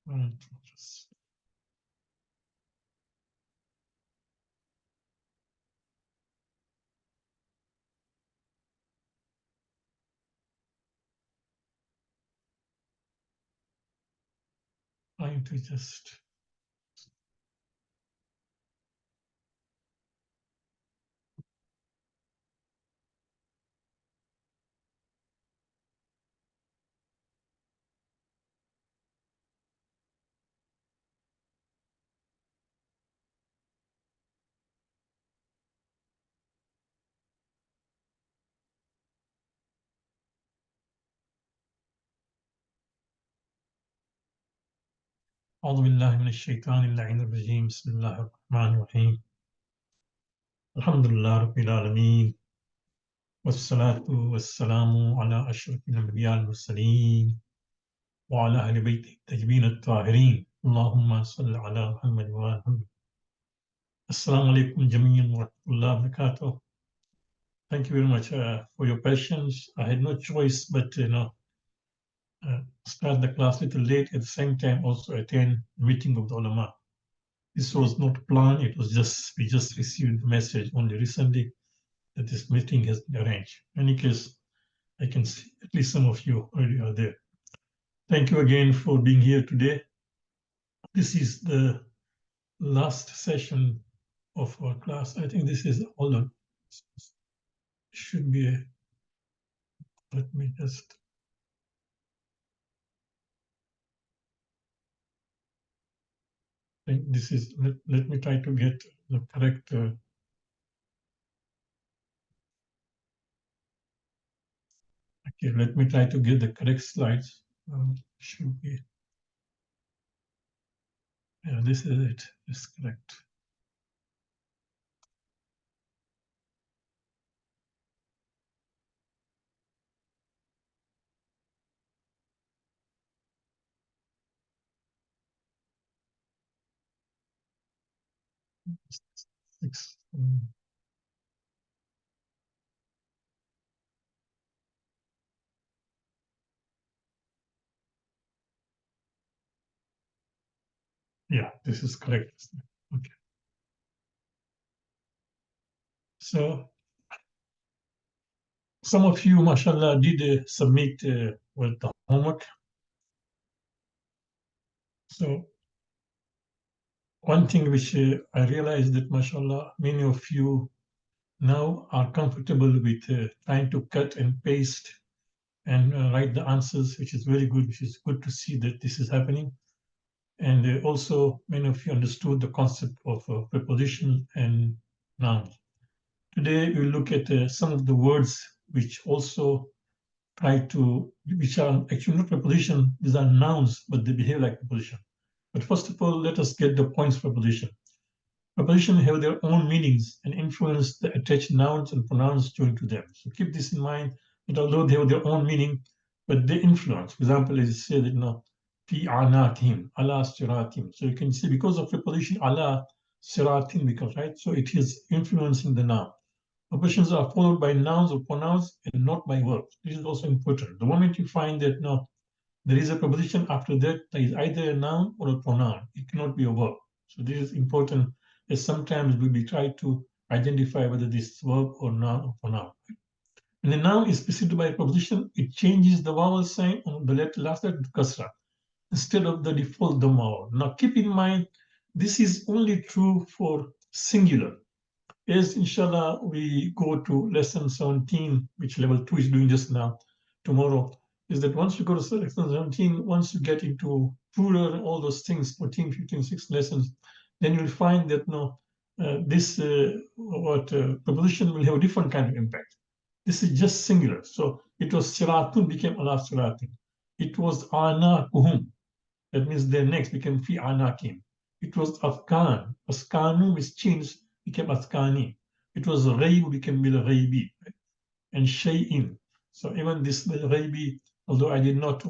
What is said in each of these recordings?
Just trying to just أعوذ بالله من الشيطان اللعين الرجيم بسم الله الرحمن الرحيم الحمد لله رب العالمين والصلاة والسلام على أشرف الأنبياء المرسلين وعلى أهل بيته الطيبين الطاهرين اللهم صل على محمد وآل محمد. Assalamu alaikum جميعا ورحمة الله وبركاته. Thank you very much for your patience. I had no choice but start the class a little late, at the same time also attend the meeting of the ulama. This was not planned, it was just, we just received the message only recently that this meeting has been arranged. In any case, I can see at least some of you already are there. Thank you again for being here today. This is the last session of our class. I think this is, hold on, should be a, let me just, I think this is, let me try to get the correct, okay, let me try to get the correct slides. Should be, yeah, this is it, it's correct. Six, yeah, this is correct. Okay. So some of you, mashallah, did submit with the homework. So one thing which I realized that, mashallah, many of you now are comfortable with trying to cut and paste and write the answers, which is very good, which is good to see that this is happening. And also, many of you understood the concept of preposition and noun. Today, we'll look at some of the words which also which are actually not preposition, these are nouns, but they behave like preposition. But first of all, let us get the points for preposition. Prepositions have their own meanings and influence the attached nouns and pronouns joined to them. So keep this in mind that although they have their own meaning, but they influence. For example, as you say that fi anatim, ala siratim. So you can see because of preposition ala siratim becomes right. So it is influencing the noun. Prepositions are followed by nouns or pronouns and not by verbs. This is also important. The moment you find that there is a preposition after that, there is either a noun or a pronoun. It cannot be a verb. So this is important, as sometimes we try to identify whether this is verb or noun or pronoun. When the noun is preceded by a preposition, it changes the vowel sign on the last letter to kasra instead of the default dhamma vowel. Now keep in mind, this is only true for singular. As inshallah we go to lesson 17, which level 2 is doing just now, tomorrow, is that once you go to lesson 17, once you get into plural and all those things, 14, 15, 16 lessons, then you'll find that this preposition will have a different kind of impact. This is just singular. So it was siratun became ala siratin. It was anakuhum. That means their necks became fi anakim. It was afkan. Askanu is changed, became askani. It was ghayb, became bil ghaybi. And shay'in. So even this ghaybi, although I did not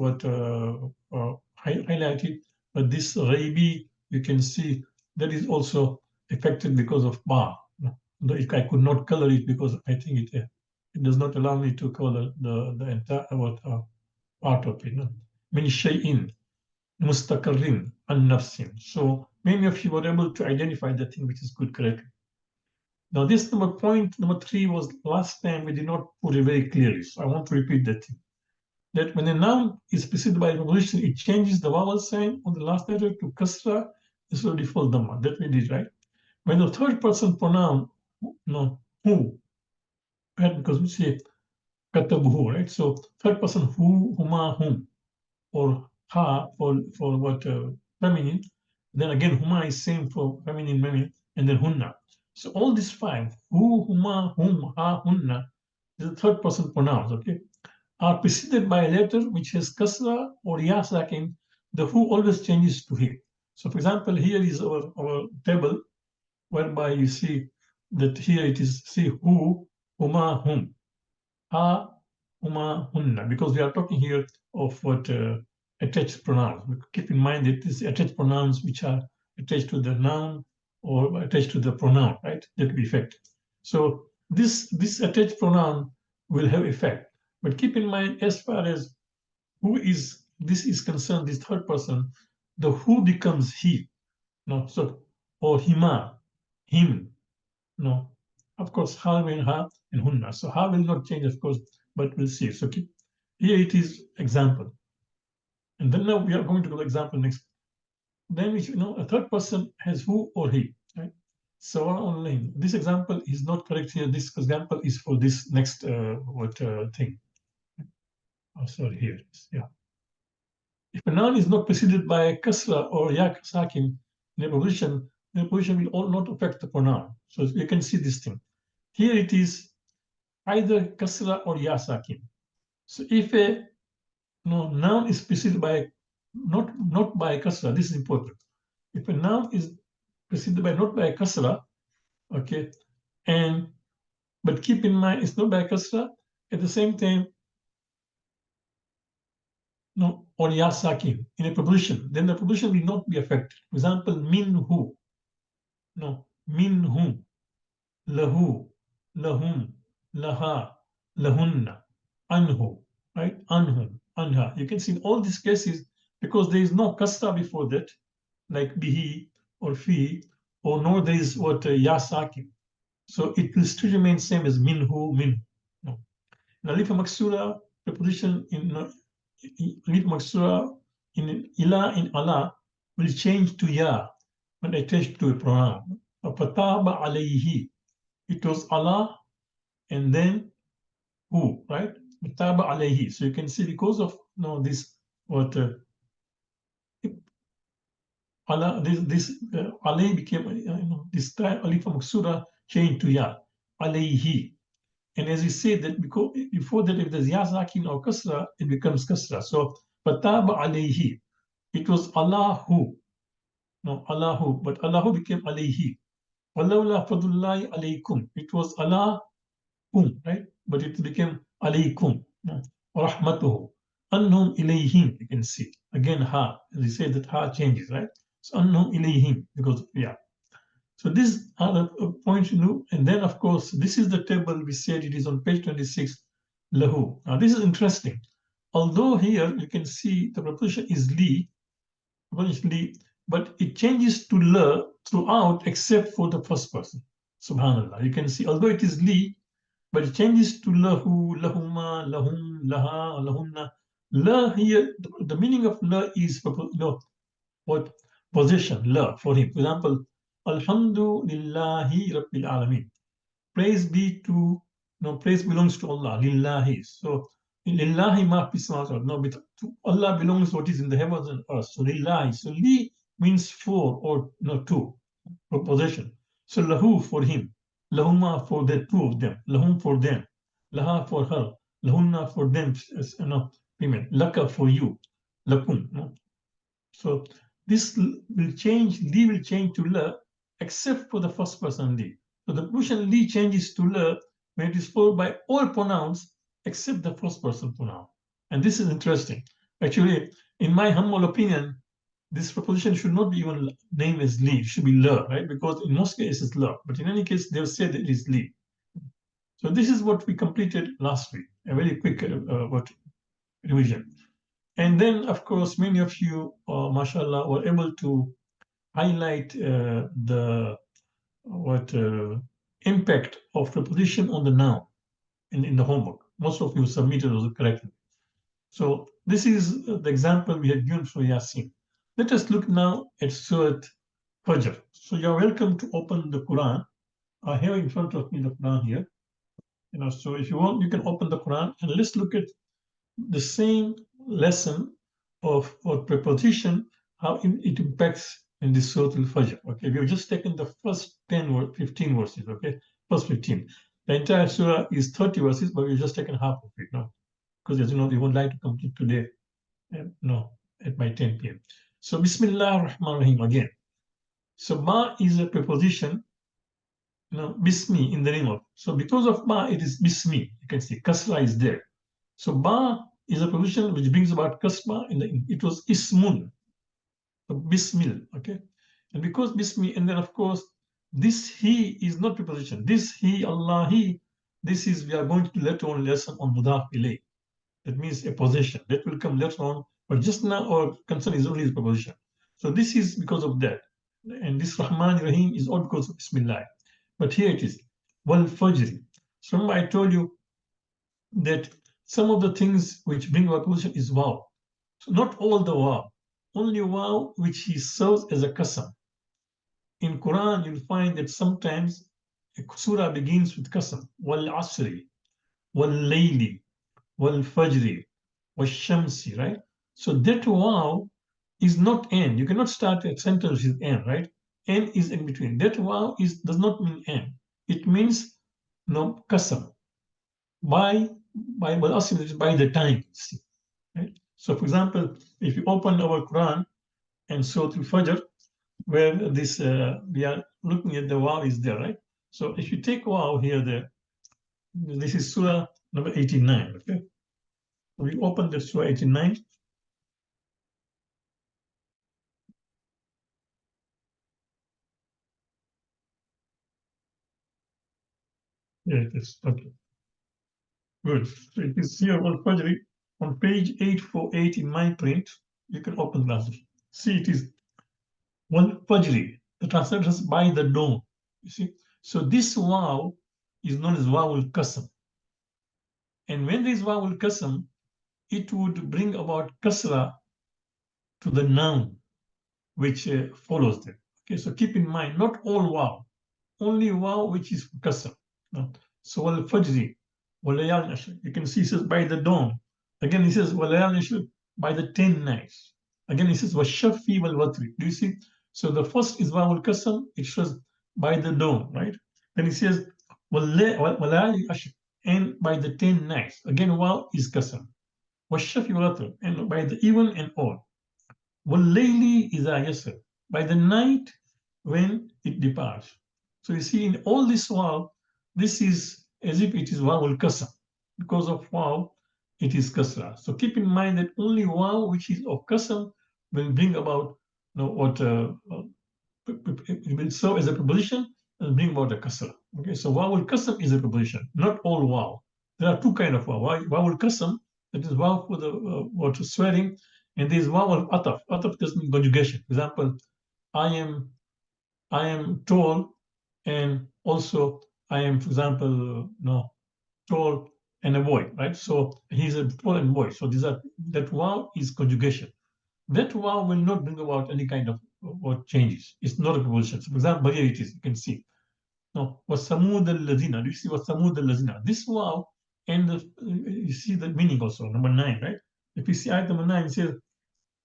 highlight it, but this ghaybi, you can see that is also affected because of ba. Though I could not color it because I think it does not allow me to color the entire part of it. Min shay'in. mustaqarrin an nafsin. So many of you were able to identify the thing which is good correctly. Now this point number 3 was last time we did not put it very clearly. So I want to repeat that thing. That when a noun is preceded by a preposition, it changes the vowel sign on the last letter to kasra instead of default dhamma. That we did, right? When the third person pronoun, no, who, right? Because we say katabuhu, right? So third person who, huma, whom, or ha for what feminine. Then again, huma is same for feminine, and then hunna. So all these 5, who, huma, whom, ha, hunna, is the third person pronouns, okay, are preceded by a letter which has kasra or ya sakin. The who always changes to he. So for example, here is our table whereby you see that here it is, see who, huma, whom, ha, huma, hunna, because we are talking here of what attached pronouns. Keep in mind that these attached pronouns which are attached to the noun or attached to the pronoun, right? That will be effect. So this attached pronoun will have effect. But keep in mind, as far as who is this is concerned, this third person, the who becomes he. No, so or hima, him. No, of course, ha and ha and hunna. So ha will not change, of course, but we'll see. So keep, here it is example. And then now we are going to go to example next. Then we a third person has who or he, right? So online, this example is not correct here. This example is for this next thing. Oh, sorry, here it is. Yeah. If a noun is not preceded by a kasra or ya sakin in a position, the position will all not affect the pronoun. So you can see this thing. Here it is either kasra or ya sakin. So if a noun is preceded by not by a kasra, this is important. If a noun is preceded by not by a kasra, okay, and but keep in mind it's not by a kasra, at the same time, no, or ya sakin in a preposition, then the preposition will not be affected. For example, minhu, no, minhu, lahu, lahum, laha, lahunna, anhu, right? Anhum, anha. You can see in all these cases, because there is no kasra before that, like bihi or fi, or nor there is what ya sakin. So it will still remain same as minhu, min. No. In alif maksura, preposition in alif maksura in ila in Allah will change to ya when attached to a pronoun. Fataba alayhi. It was Allah and then who, right? Fataba alayhi. So you can see because of this what Allah this alay became this alif maksura changed to ya alayhi. And as we say that because before that, if there's ya sakin or kasra, it becomes kasra. So fataba alayhi. It was Allahu. No, Allahu, but Allahu became alayhi. Walawla fadullahi alaykum. It was Allahum, right? But it became alaykum. No? Rahmatuhu. Annum ilayhim, you can see. Again, ha. As we say that ha changes, right? So annum ilayhim, because, yeah. So these are the points you know. And then, of course, this is the table we said it is on page 26, lahu. Now, this is interesting. Although here you can see the preposition is li, but it changes to la throughout except for the first person. Subhanallah. You can see, although it is li, but it changes to lahu, lahuma, lahum, laha, lahunna. La here, the meaning of la is what possession, la for him. For example, Alhamdulillahi Rabbil Alameen. Praise be to, praise belongs to Allah, Lillahi. So, Lillahi ma fis samawati. No, to Allah belongs what is in the heavens and earth. So, Lillahi. So, Li means for or to, for possession. So, Lahu for him. Lahuma for the two of them. Lahum for them. Laha for her. Lahunna for them, women. Laka for you. Lakum. No? So, this will change, li will change to la, except for the first person li. So the preposition li changes to la when it is followed by all pronouns except the first person pronoun. And this is interesting. Actually, in my humble opinion, this preposition should not be even named as li, it should be la, right? Because in most cases it's la, but in any case, they've said that it is li. So this is what we completed last week, a very quick revision. And then, of course, many of you, mashallah, were able to highlight the impact of preposition on the noun in the homework. Most of you submitted those correctly. So this is the example we had given for Yasin. Let us look now at Surah Fajr. So you're welcome to open the Quran. I have in front of me the Quran here. So if you want, you can open the Quran and let's look at the same lesson of preposition, how it impacts in this Surah Al-Fajr. Okay, we've just taken the first 15 verses, okay? First 15. The entire surah is 30 verses, but we've just taken half of it, no? Because as you know, we would like to complete today, at by 10 p.m. So Bismillah ar-Rahman ar-Rahim again. So ba is a preposition, bismi in the name of. So because of ba, it is bismi. You can see kasra is there. So ba is a preposition which brings about kasra. It was ismun, so bismil, okay? And because bismi, and then of course, this he is not preposition. This he, Allah, he, this is, we are going to do later on lesson on mudaf ilayh. That means a possession. That will come later on, but just now our concern is only the preposition. So this is because of that. And this Rahman Rahim is all because of Bismillah. But here it is, wal fajr. So remember I told you that some of the things which bring about position is wow. So not all the wow, only wow which he serves as a qasam. In Quran, you'll find that sometimes a surah begins with qasam, wal asri, wal layli, wal fajri, wal shamsi, right? So that wow is not n. You cannot start a sentence with n, right? N is in between. That wow does not mean n. It means no qasam. By the time, right? So for example, if you open our Quran and Surah Al-Fajr, where this we are looking at the wow is there, right? So if you take wow here, this is Surah number 89, okay? We open the Surah 89. Here it is, okay. Good. So it is here Al-Fajr on page 848 in my print. You can open that. See, it is one Fajri. The translation is by the dawn. You see? So this wow is known as wow al-qasam. And when there is wow al-qasam, it would bring about kasra to the noun which follows them. Okay, so keep in mind, not all wow, only wow which is qasam. No? So al-fajri, walayal ashr. You can see it says by the dawn. Again, it says walayal ashr, by the 10 nights. Again, it says washafi wal watri. Do you see? So the first is wow al-qasam. It shows by the dawn, right? Then it says walayal ashr, and by the 10 nights. Again, wow is qasam. Washafi wal watri, and by the even and all. وَاللَّيْلِ إِذَا يَسْرِ, by the night when it departs. So you see, in all this wow, this is as if it is wow al-qasam. Because of wow, it is kasra. So keep in mind that only wow which is of qasam will bring about what it will serve as a preposition and bring about a kasra. Okay, so wow al-qasam is a preposition, not all wow. There are two kinds of wow. Wow al-qasam, that is wow for the what swearing, and there is wow al-ataf. Ataf does mean conjugation. For example, I am tall, and also I am, for example, tall and a boy, right? So he's a tall and boy. So that wow is conjugation. That wow will not bring about any kind of what changes. It's not a preposition. So for example, here it is. You can see. No, وَثَمُودَ الَّذِينَ. Do you see وَثَمُودَ الَّذِينَ? This wow, and you see the meaning also, number 9, right? If you see ayat number 9, it says,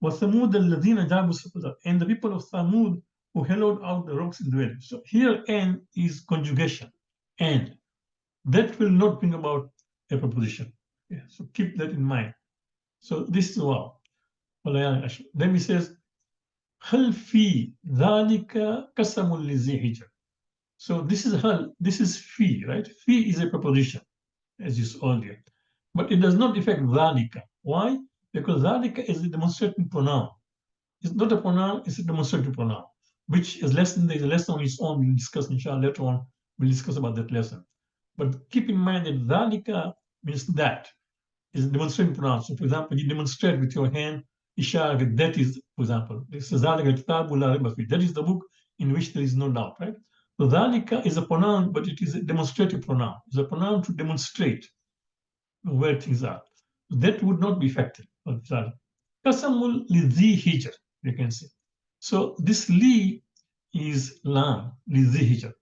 وَثَمُودَ الَّذِينَ جَابُوا السَّبْتَ, and the people of Thamud who hollowed out the rocks in the well. So here, and is conjugation, and that will not bring about a preposition. Yeah, so keep that in mind. So this is wow. Then he says, هل في ذلك قسم لذي حجر. So this is fi, right? Fi is a preposition, as you saw earlier. But it does not affect ذلك. Why? Because ذلك is a demonstrative pronoun. It's not a pronoun, it's a demonstrative pronoun, which is there's a lesson on its own. We'll discuss, inshallah, later on. We'll discuss about that lesson. But keep in mind that ذلك means that. is a demonstrating pronoun. So, for example, you demonstrate with your hand, ishara, that is, for example, this is that is the book in which there is no doubt, right? So, dhalika is a pronoun, but it is a demonstrative pronoun. It's a pronoun to demonstrate where things are. That would not be effective. Qasamul lidhi hijr, you can say. So this li is lam, lidhi hijr.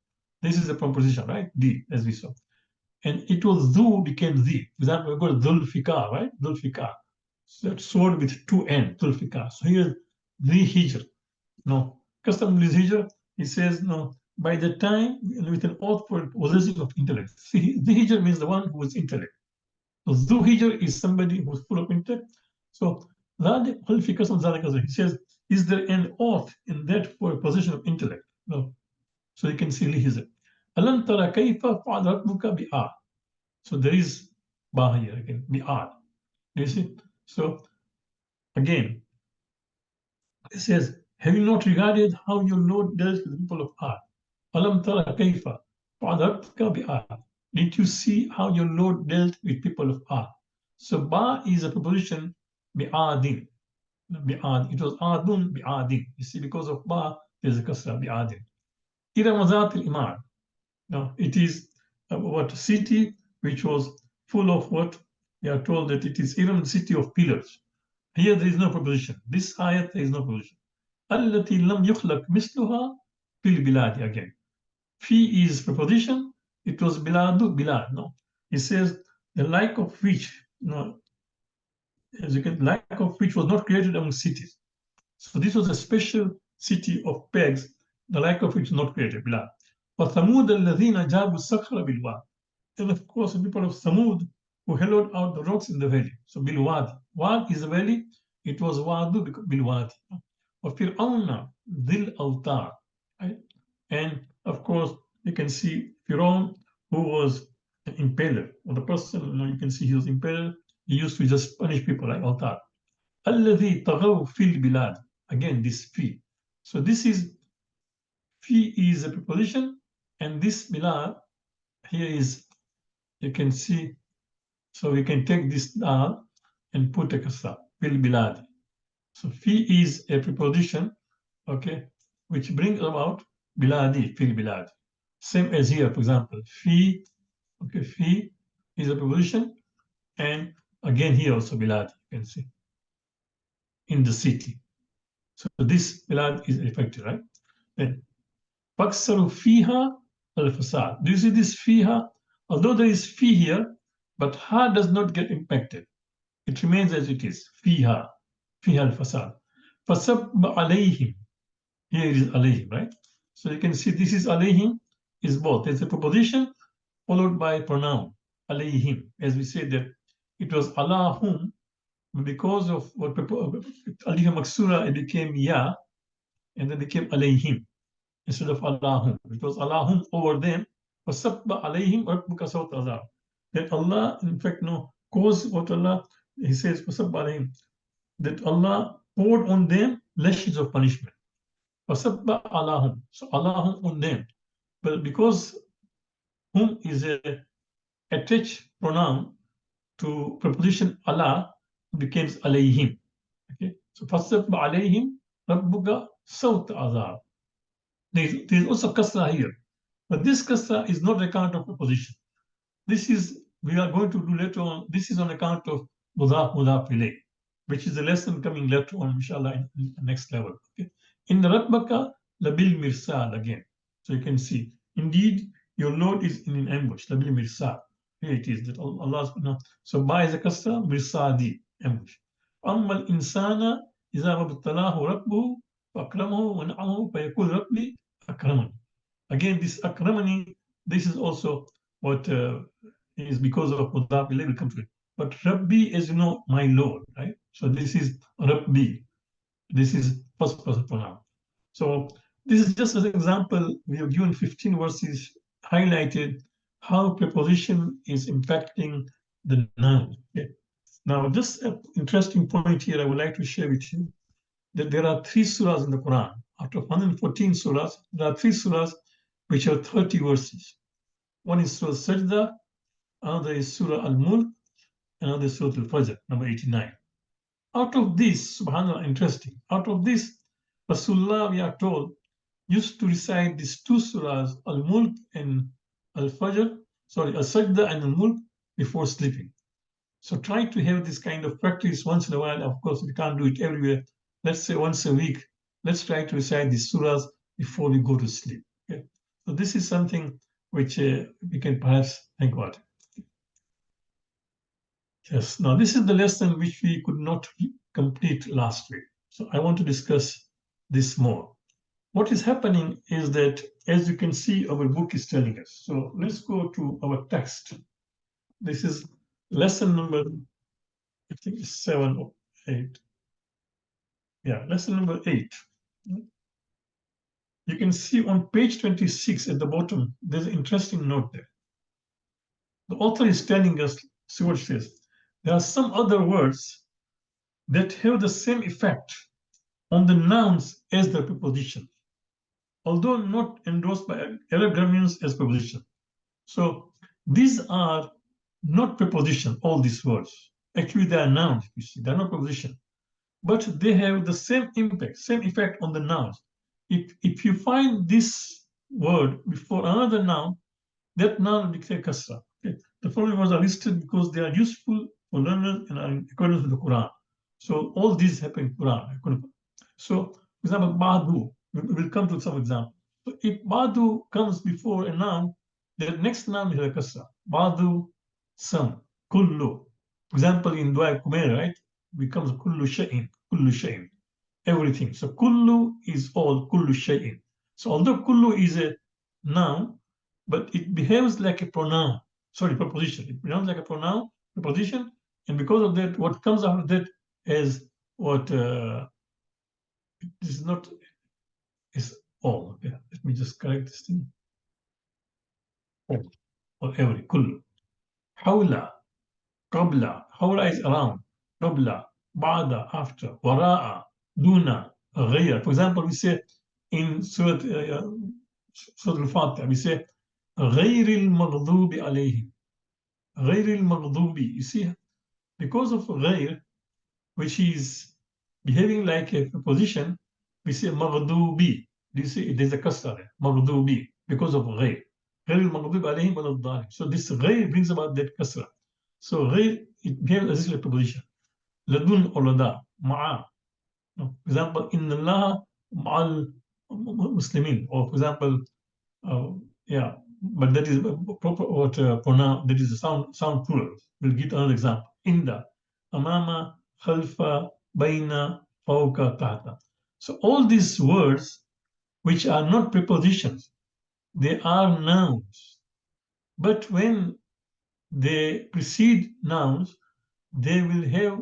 This is a proposition, right? Di, as we saw. And it was dhu became zi. For example, we've got dhul right? Dhul so that sword with two ends, dhul So here, the hijr. No. Qasam lidhi hijr, he says, no, by the time, with an oath for possessing of intellect. See, the hijr means the one who is intellect. So Zu Hijr is somebody who's full of intellect. So he says, is there an oath in that for a position of intellect? No. So you can see Lihizr. Alam tara kaifa fa'ala rabbuka bi'ad. So there is ba here again, bi'ad. You see? So again, it says, have you not regarded how your Lord dealt with the people of Ad? Alam tara kaifa fa'ala rabbuka bi'ad. Did you see how your Lord dealt with people of Ad? So ba is a preposition bi'adin. Bi'ad. It was adun bi'adin. You see, because of ba, there's a kasra bi'adin. Iramazat al-Imar. Now, it is what city which was full of what? We are told that it is Iram, city of pillars. Here there is no preposition. This ayat there is no preposition. Allati lam yukhlaq misluha fil biladi again. Fi is preposition. It was biladu bilad. No, it says the like of which, no, as you can, like of which was not created among cities. So this was a special city of pegs, the like of which was not created. Bilad. وَثَمُودَ الَّذِينَ جَابُوا الصَّخْرَ بِالْوَادِ. And of course, the people of Samud who hollowed out the rocks in the valley. So bilwadi. Wad is a valley. It was wadu bilwadi. Or Fir'auna dhil awtar. Right? And of course, you can see Fir'aun, who was an impaler. Or the person, you can see he was impaler. He used to just punish people like awtar. الذي طغوا في البلاد. Again, this fi. So this is, fi is a preposition, and this bilad here is, you can see, so we can take this dal and put a kasra, fil bilad. So fi is a preposition, okay, which brings about biladi, fil bilad. Same as here, for example, fi, okay, fi is a preposition, and again here also bilad, you can see, in the city. So this bilad is affected, right? Then فَأَكْثَرُ فِيهَا الْفَسَادِ. Do you see this fiha? Although there is fi here, but ha does not get impacted. It remains as it is. Fiha. Fiha al-fasad. فَسَبَّ عَلَيْهِمْ. Here it is alayhim, right? So you can see this is alayhim is both. There's a preposition followed by a pronoun. Alayhim. As we said that it was Allahum, because of what alif maksura, it became ya, and then became alayhim instead of Allahum. It was Allahum over them. وَسَبَّ عَلَيْهِمْ رَبُّكَ سَوْطَ عَذَابٍ. That Allah, in fact, no, caused what Allah, He says, وَسَبَّ عَلَيْهِمْ, that Allah poured on them lashes of punishment. وَسَبَّ عَلَىٰهُمْ. So Allahum on them. But because whom is a attached pronoun to preposition Allah, becomes alayhim. Okay, so فَسَبَّ عَلَيْهِمْ رَبُّكَ سَوْطَ عَذَابٍ. There's also kasra here, but this kasra is not account of preposition. This is, we are going to do later on, this is on account of mudaf ilayh, which is a lesson coming later on, inshallah, in the next level. Okay? In the Rabbaka, labil mirsad again. So you can see, indeed, your Lord is in an ambush, labil mirsad. Here it is, that Allah's, no. So ba is a kasra, mirsadi, ambush. Amma al-insana, إذا ما ابتلاه ربه فأكرمه ونعمه فيقول ربي أكرمني. Again, this akramani, this is also what is because of mudaf ilayh will come to it. But Rabbi, as you know, my Lord, right? So this is Rabbi. This is first person pronoun. So this is just as an example. We have given 15 verses highlighted how preposition is impacting the noun. Okay? Now, just an interesting point here I would like to share with you, that there are 3 surahs in the Quran. Out of 114 surahs, there are 3 surahs which are 30 verses. One is Surah Sajda, another is Surah Al-Mulk, another Surah Al-Fajr, number 89. Out of this, subhanAllah, interesting, out of this, Rasulullah, we are told, used to recite these two surahs, Al-Mulk and Al-Fajr, sorry, Al-Sajda and Al-Mulk before sleeping. So try to have this kind of practice once in a while. Of course, we can't do it everywhere. Let's say once a week, let's try to recite these surahs before we go to sleep. Okay? So this is something which we can perhaps think about. Yes, now this is the lesson which we could not complete last week. So I want to discuss this more. What is happening is that, as you can see, our book is telling us. So let's go to our text. This is lesson number, I think it's 7 or 8. Yeah, lesson number 8. You can see on page 26 at the bottom, there's an interesting note there. The author is telling us, see what it says, there are some other words that have the same effect on the nouns as the preposition, although not endorsed by Arab grammarians as preposition. So these are not preposition, all these words. Actually, they are nouns, you see, they're not preposition. But they have the same impact, same effect on the nouns. If you find this word before another noun, that noun will become kasra. Okay? The following words are listed because they are useful for learners and are in accordance with the Quran. So all these happen in Quran. So, for example, ba'du, we will come to some example. So if ba'du comes before a noun, the next noun is a kasra. Ba'du, some, kullu. For example, in dua kumera, right, becomes kullu shay'in, everything. So kullu is all, kullu shay'in. So although kullu is a noun, but it behaves like a pronoun. Sorry, preposition. It behaves like a pronoun, preposition, and because of that, what comes after that is what is not is all. Okay, let me just correct this thing. All or every kullu. Hawla, qabla. Hawla is around. Qabla, ba'da, after. Wara'a, duna, ghayr. For example, we say in Surah Al-Fatiha, we say غير المغضوب عليهم. غير المغضوب. You see, because of غير, which is behaving like a preposition, we say مغضوبي. Do you see? There's a kasra there. مغضوبي, because of غير. غير المغضوب عليهم ولا الضالين. So this غير brings about that kasra. So غير, it behaves as a preposition. لدن or لدى. مع. For example, إن الله مع المسلمين. Or for example, yeah, but that is proper pronoun, that is a sound plural. We'll get another example. Inda, amama, khalfa, baina, fauka, tahta. So all these words, which are not prepositions, they are nouns. But when they precede nouns, they will have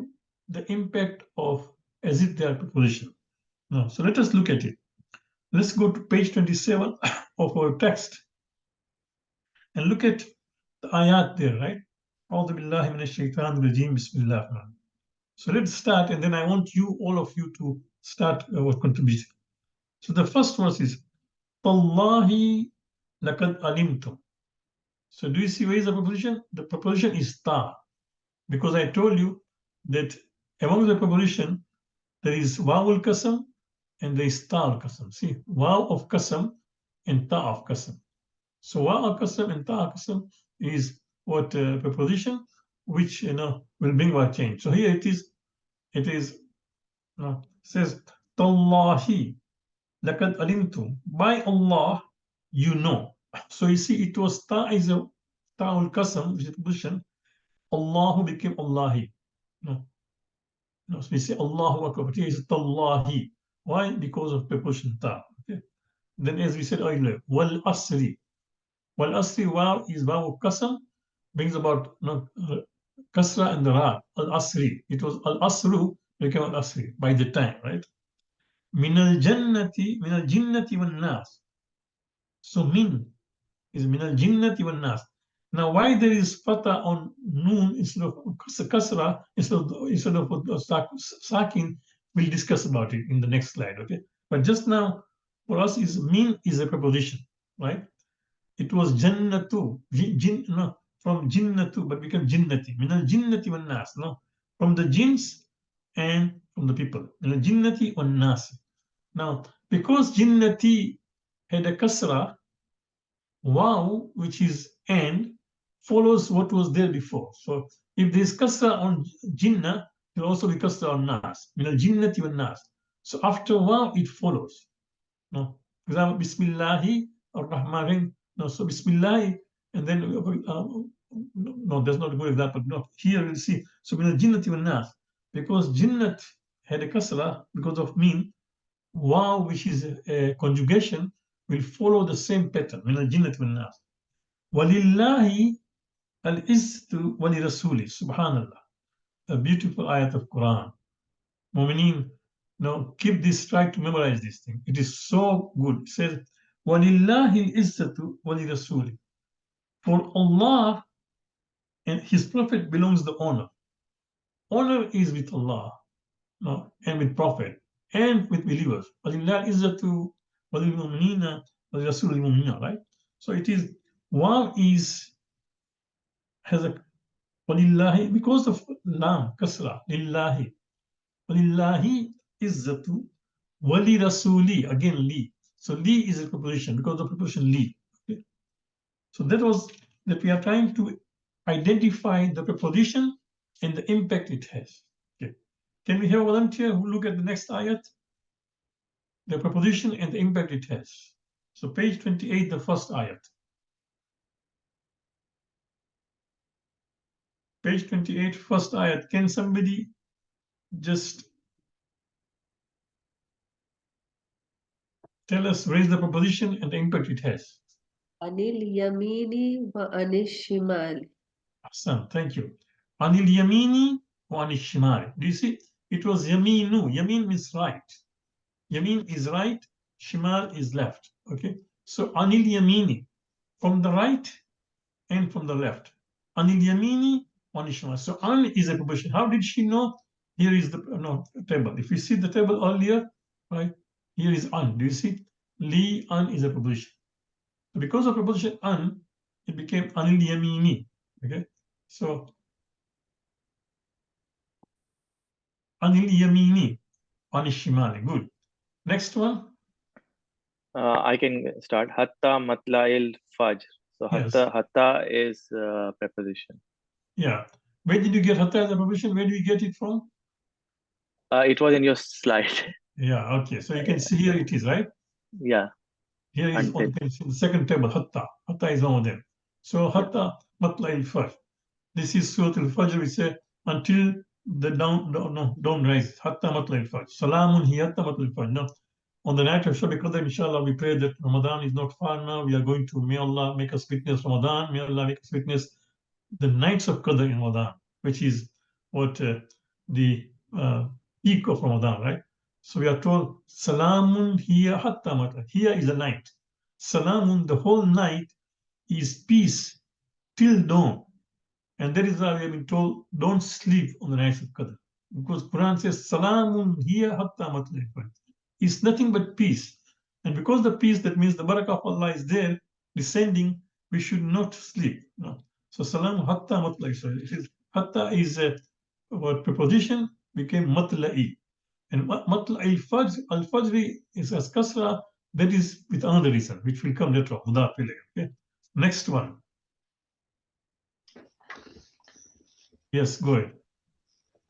the impact of as if they are preposition. Now, so let us look at it. Let's go to page 27 of our text and look at the ayat there, right? أعوذ بالله من الشيطان الرجيم بسم الله الرحمن الرحيم. So let's start, and then I want you, all of you, to start our contribution. So the first verse is Tallahi lakad alimtum. So do you see where is the preposition? The preposition is ta, because I told you that among the preposition there is wawul kasam and there is ta al kasam. See, waw of kasam and ta of kasam. So wa al-qasam and ta al-qasam is what preposition which will bring about change. So here it is says Tallahi lakad alimtum, by Allah you know. So you see it was ta is a ta al-qasam, which is preposition. Allahu became Allahi. No. So we say Allahu Akbar, but here is Tallahi. Why? Because of preposition ta. Okay. Then as we said earlier, wal asri. While asri waw is waw kasam, brings about kasra and the ra, al asri. It was al asru, became al asri by the time, right? Minal jinnati wal nas. So min is minal jinnati wal nas. Now, why there is fatha on noon instead of kasra, instead of sakin, we'll discuss about it in the next slide, okay? But just now, for us, is min is a preposition, right? It was jannatu, from jinnatu, but become jinnati. Min al-jinnati wan nas. No, from the jinns and from the people. Min al-jinnati wan nas. Now, because jinnati had a kasra, wow, which is and, follows what was there before. So if there is kasra on jinnah, there will also be kasra on nas. Min al-jinnati wan nas. So after wow, it follows. No, for example, Bismillahi ar-Rahman. No, so Bismillahi, and then no, that's not a good example. No, here we'll see. So min al-jinnati wan nas, because jinnat had a kasra because of mean, wow, which is a conjugation, will follow the same pattern. Min al-jinnati wan nas. Walillahi al-izzatu wa li rasuli. Subhanallah. A beautiful ayat of Quran. Mu'mineen, now keep this, try to memorize this thing. It is so good. It says, وَلِلَّهِ الْإِزَّةُ وَلِرَسُولِهِ. For Allah and His Prophet belongs the honor. Honor is with Allah, no, and with Prophet and with believers. وَلِلَّهِ الْإِزَّةُ وَلِلْمُؤْمِنِينَ وَلِرَسُولِ الْمُؤْمِنِينَ. Right? So it is, one is, has a, وَلِلَّهِ, because of lam, kasra, lillahi. وَلِلَّهِ izzatu wali rasuli, again li. So li is a preposition because of the preposition li. Okay? So that we are trying to identify the preposition and the impact it has. Okay. Can we have a volunteer who look at the next ayat? The preposition and the impact it has. So page 28, the first ayat. Page 28, first ayat. Can somebody just tell us where is the preposition and the impact it has? Anil yamini wa anil shimali. Ahsan, thank you. Anil yamini wa anil shimali. Do you see? It was yaminu. Yamin means right. Yamin is right, shimal is left. Okay? So anil yamini, from the right and from the left. Anil yamini wa anil shimal. So an is a preposition. How did she know? Here is the table. If you see the table earlier, right? Here is an. Do you see? Li an is a preposition. Because of preposition an, it became anil yamini. Okay? So anil yamini, anil shimali. Good. Next one. I can start. Hatta matla'il fajr. So Yes. hatta is preposition. Yeah. Where did you get hatta as a preposition? Where do you get it from? It was in your slide. Yeah, okay. So you can see here it is, right? Yeah. Here is on Until. the second table, hatta. Hatta is one of them. So hatta matla'il fajr. This is Surah Al-Fajr. We say until the dawn rises. Hatta matla'il fajr. Salamun hiya hatta matla'il fajr. Now, on the night of Shab Qadr, inshallah, we pray that Ramadan is not far now. We are going to, may Allah make us witness Ramadan. May Allah make us witness the nights of Qadr in Ramadan, which is what the peak of Ramadan, right? So we are told, Salamun hiya hatta matla. Here is the night. Salamun, the whole night is peace till dawn. And that is why we have been told, don't sleep on the nights of Qadr. Because Quran says, Salamun hiya hatta matla. It's nothing but peace. And because the peace, that means the barakah of Allah is there, descending, we should not sleep. No. So salam hatta matla'i. So it is, hatta is a preposition, became matla'i. And matla'i al-fajr is as kasra, that is with another reason, which will come later on. Okay? Next one. Yes, go ahead.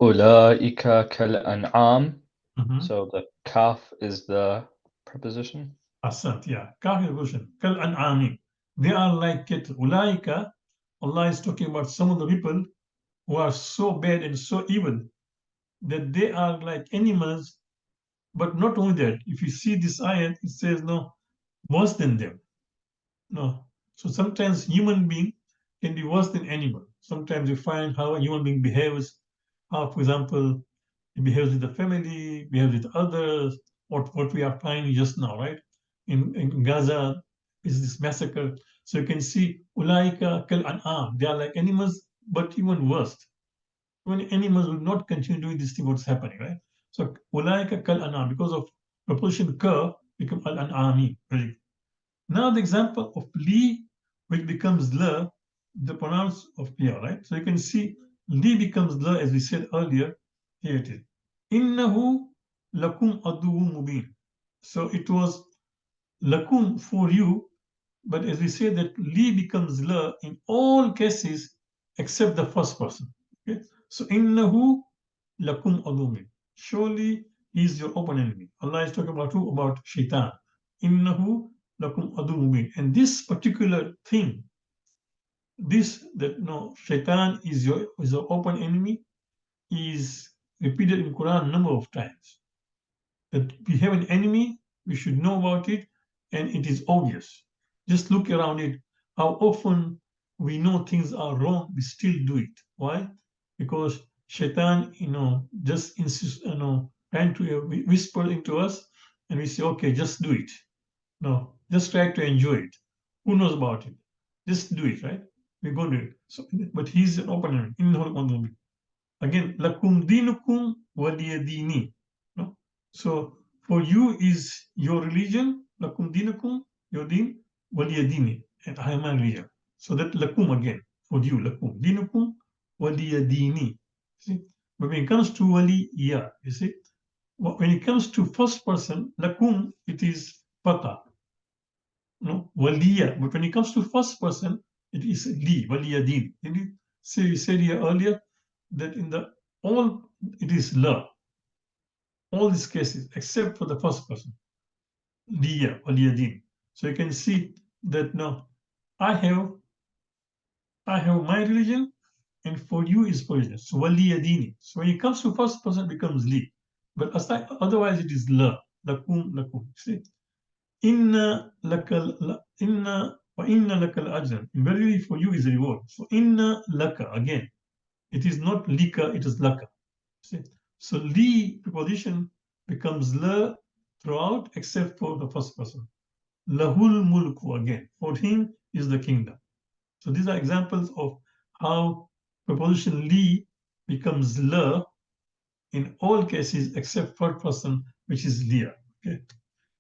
Ulaika kal-an'am. Mhm. So the kaf is the preposition. Asant, yeah. Kaf is preposition. Kal-an'ami. They are like it. Ulaika, Allah is talking about some of the people who are so bad and so evil that they are like animals. But not only that, if you see this ayat, it says no, worse than them. No. So sometimes human being can be worse than animal. Sometimes you find how a human being behaves, how, for example, he behaves with the family, behaves with others, what we are finding just now, right? In Gaza is this massacre. So you can see Ulaika kal an'am. They are like animals, but even worse. When animals will not continue doing this thing, what's happening, right? So Ulaika kal an'am, because of preposition ka, become al an'ami. Now the example of li, which becomes la, the pronouns of ya, right? So you can see li becomes la, as we said earlier. Here it is. Innahu lakum aduwwun mubin. So it was lakum for you, but as we say that li becomes la in all cases except the first person. Okay? So innahu lakum aduwwun. Surely he is your open enemy. Allah is talking about who? About shaitan. Innahu lakum aduwwun mubin. And this particular thing, this that no shaitan is your open enemy, is repeated in Quran a number of times. That we have an enemy, we should know about it, and it is obvious. Just look around it. How often we know things are wrong, we still do it. Why? Because shaitan, just insists, trying to whisper into us, and we say, okay, just do it. No, just try to enjoy it. Who knows about it? Just do it, right? We're going to do it. So, but he's an open enemy. Again, lakum dinukum waliyadini. No? So for you is your religion, lakum dinukum, your deen, waliyadini, and I am my religion. So that lakum again, for you, lakum dinukum waliyadini. See? But when it comes to waliya, you see, when it comes to first person, lakum, it is pata. No, waliya. But when it comes to first person, it is li, waliyadin. See, we said here earlier that in the all it is la. All these cases except for the first person, liya, waliyadin. So you can see that now I have my religion, and for you is religion. So waliyadini. So when it comes to first person, it becomes li. But otherwise it is la. Lakum, lakum. See? Inna lakal inna wa inna lakal ajran. Verily for you is a reward. So inna laka again. It is not lika, it is laka. See? So li preposition becomes la throughout except for the first person. Lahul mulku again. For him is the kingdom. So these are examples of how preposition li becomes la in all cases except first person, which is liya. Okay.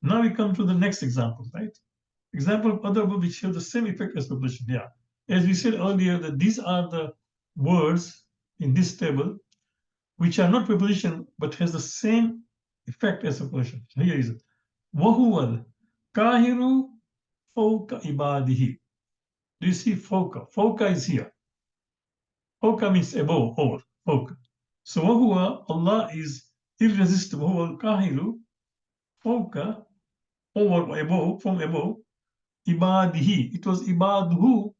Now we come to the next example, right? Example of other words which have the same effect as preposition. Yeah. As we said earlier, that these are the words in this table which are not preposition but has the same effect as preposition. Here is it. Wahuwal kahiru fawka ibadihi. Do you see fawka? Fawka is here. Fawka means above, over, fawka. So wahuwa, Allah is irresistible. Wahuwal kahiru fawka, over, above, from above. Ibadihi. It was ibaduhu,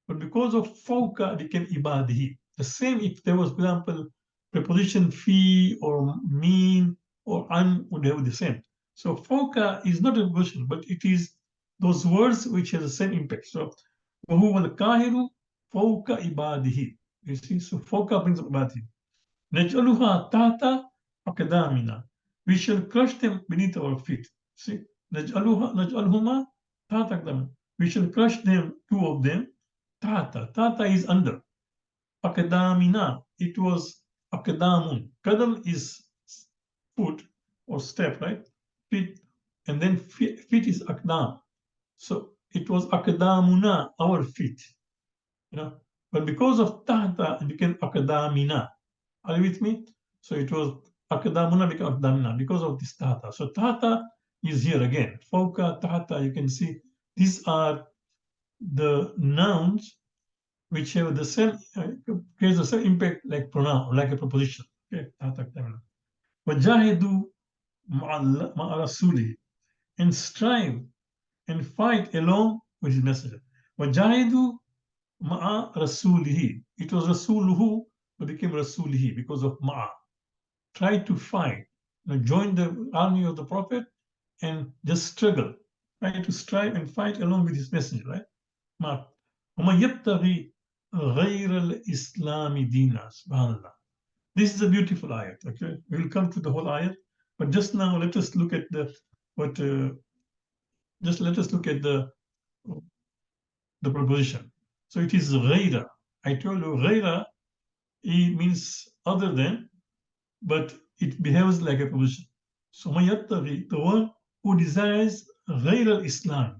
but because of fawka became ibadihi. The same if there was, for example, preposition fi or mean or an would have the same. So fawka is not a preposition, but it is those words which have the same impact. So وَهُوَ الْقَاهِرُ فَوْقَ إِبَادِهِ. You see, so fawka brings up ibadihi. نَجْعَلُهَا تَحْتَ أَقْدَامِنَا. We shall crush them beneath our feet. See, نَجْعَلُهُمَا تَحْتَ أَقْدَامِنَا. We shall crush them, two of them. Tata. Tata is under. Akadamina. It was akadamun. Kadam is foot or step, right? Feet. And then feet is akdam. So it was akadamuna, our feet. But because of tata, it became akadamina. Are you with me? So it was akadamuna became akadamina because of this tata. So tata is here again. Fauka, tata, you can see these are the nouns which have the same creates the same impact like pronoun, like a preposition. Okay, wajahidu ma'arasuli, and strive and fight along with his messenger. Wajahidu ma'arasulihi. It was rasuluhu, but became rasulihi because of ma'a. Try to fight, join the army of the prophet and just struggle. Try to strive and fight along with his messenger, right? Ma. وَمَنْ يَبْتَغِي غَيْرَ الْإِسْلَامِ دِينًا. Subhanallah. This is a beautiful ayat. Okay, we will come to the whole ayat, but just now let us look at the proposition. So it is غَيْرَ. I told you غَيْرَ, it means other than, but it behaves like a proposition. So مَنْ يَبْتَغِي, the one who desires غَيْرَ الْإِسلام,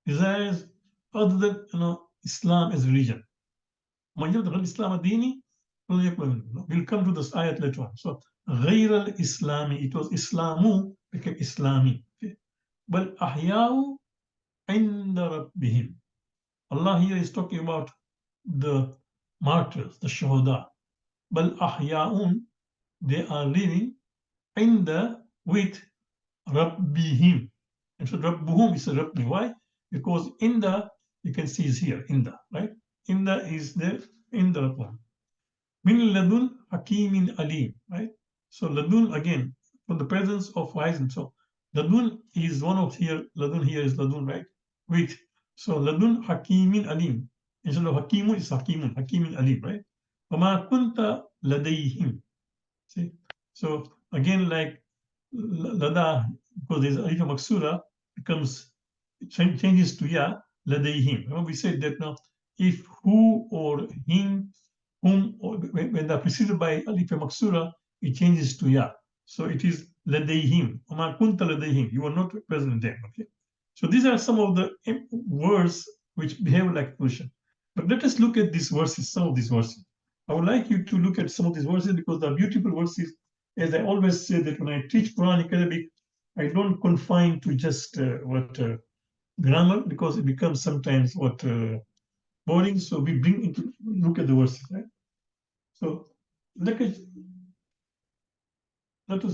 desires other than Islam as religion. We'll come to this ayat later on. So, غير الإسلامي, it was Islamu became Islami. But أحياء عند ربهم. Allah here is talking about the martyrs, the shuhada. But أحياء, they are living with Rabbihim. And so Rabbuhum is a Rabbi. Why? Because Inda, you can see is here, Inda, right? Inda is there, Inda Rabbuhum. Min ladun hakimin alim, right? So ladun, again, from the presence of wise. So ladun is one of here, ladun here is ladun, right? With. So ladun hakimin alim. Instead of hakimun, it's hakimin alim, right? وَمَا كُنْتَ لَدَيْهِمْ. See? So again, like lada, because there's alif maksura, becomes changes to ya ladayhim. Remember we said that now if who or him, whom, or when they're preceded by alif maksura, it changes to ya. So it is ladayhim. Oma kunta ladayhim. You are not present there. Okay. So these are some of the words which behave like position. But let us look at these verses, some of these verses. I would like you to look at some of these verses because they're beautiful verses. As I always say that when I teach Quranic Arabic, I don't confine to just grammar because it becomes sometimes boring. So we bring into look at the verses, right? So let us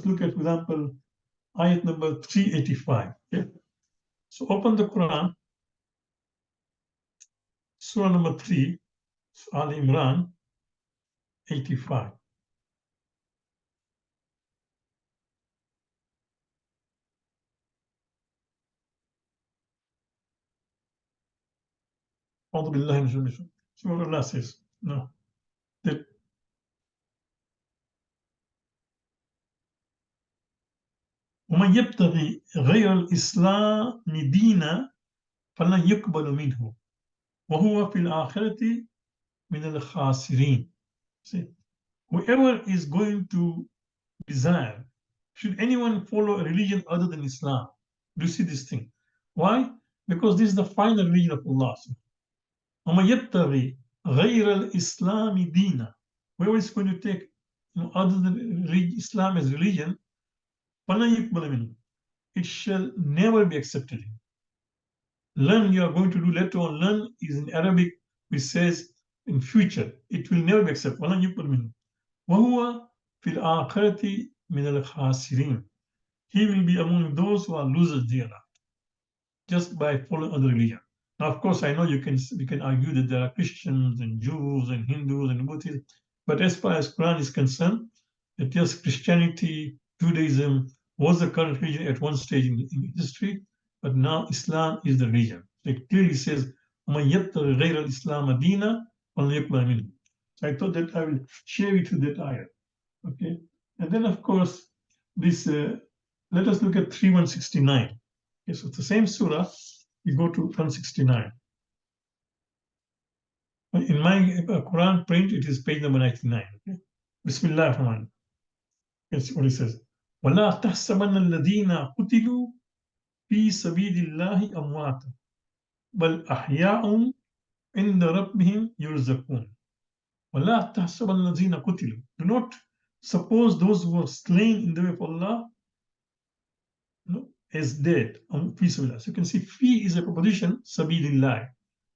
look at, for example, ayat number 385. Okay? So open the Quran, Surah number 3, Al Imran, 85. أعوذ بالله من الشيطان الرجيم. See what Allah says. No. That ومن يبتغي غير الإسلام دينا فلن يقبل منه وهو في الآخرة من الخاسرين. See, whoever is going to desire, should anyone follow a religion other than Islam? Do you see this thing? Why? Because this is the final religion of Allah. ومن يبتغي غير الإسلام دينا. Whoever is going to take other than Islam as religion, فلن يقبل منه. It shall never be accepted. Learn, you are going to do later on. Learn is in Arabic, which says in future, it will never be accepted. وَلَنْ يُقْبَلْ مِنْهُ وَهُوَ فِي الْآخِرَةِ مِنَ الْخَاسِرِينَ. He will be among those who are losers thereafter, just by following other religion. Now, of course, I know we can argue that there are Christians and Jews and Hindus and Buddhists, but as far as Quran is concerned, that yes, Christianity, Judaism was the current religion at one stage in history, but now Islam is the religion. It clearly says, وَمَنْ يَبْتَغِ غَيْرَ الْإِسْلَامَ دِينًا فَلَنْ يُقْبَلَ مِنْهُ. So I thought that I will share with you that ayah. Okay, and then of course this. Let us look at 3:169. Okay, so it's the same surah. We go to 169. In my Quran print, it is page number 99. Okay? Bismillah ar-Rahman. That's what it says. وَلَا تَحْسَبَنَّ الَّذِينَ قُتِلُوا فِي سَبِيلِ اللَّهِ أَمْوَاتًا بَلْ أَحْيَاءٌ عِنْدَ رَبِّهِمْ يُرْزَقُونَ. وَلَا تَحْسَبَنَّ الَّذِينَ قُتِلُوا. Do not suppose those who were slain in the way of Allah as dead. So you can see fi is a preposition, sabilillah,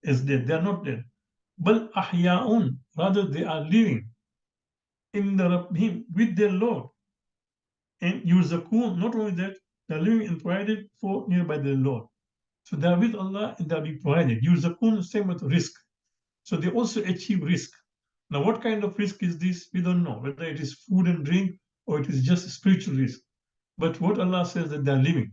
as dead. They are not dead. Bal ahya'un, rather they are living in the Rabbihim, with their Lord. And yurzakun, not only that, they are living and provided for nearby their Lord. So they are with Allah and they are being provided. Yurzakun, same with risk. So they also achieve risk. Now, what kind of risk is this? We don't know, whether it is food and drink or it is just spiritual risk. But what Allah says that they are living.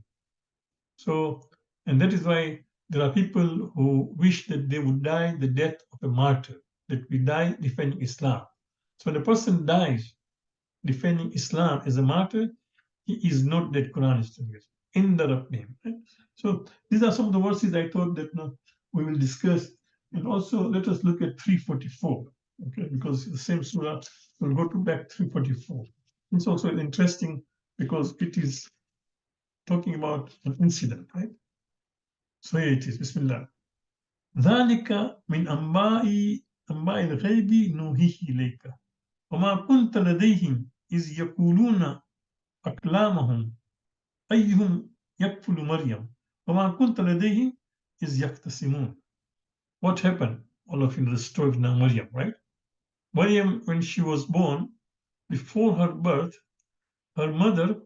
So, and that is why there are people who wish that they would die the death of a martyr, that we die defending Islam. So when a person dies defending Islam as a martyr, he is not dead, Quran is telling us, in the Rabbim. Right? So these are some of the verses I thought that we will discuss. And also let us look at 344, okay, because the same surah, we'll go to back 344. It's also interesting because it is talking about an incident, right? So here it is, Bismillah. ذلك من أنباء الغيب نوحيه إليك وما كنت لديهم إذ يقولون أقلامهم أيهم يكفل مريم وما كنت لديهم إذ يختصمون. What happened? All of you know the story of now Maryam, right? Maryam, when she was born, before her birth, her mother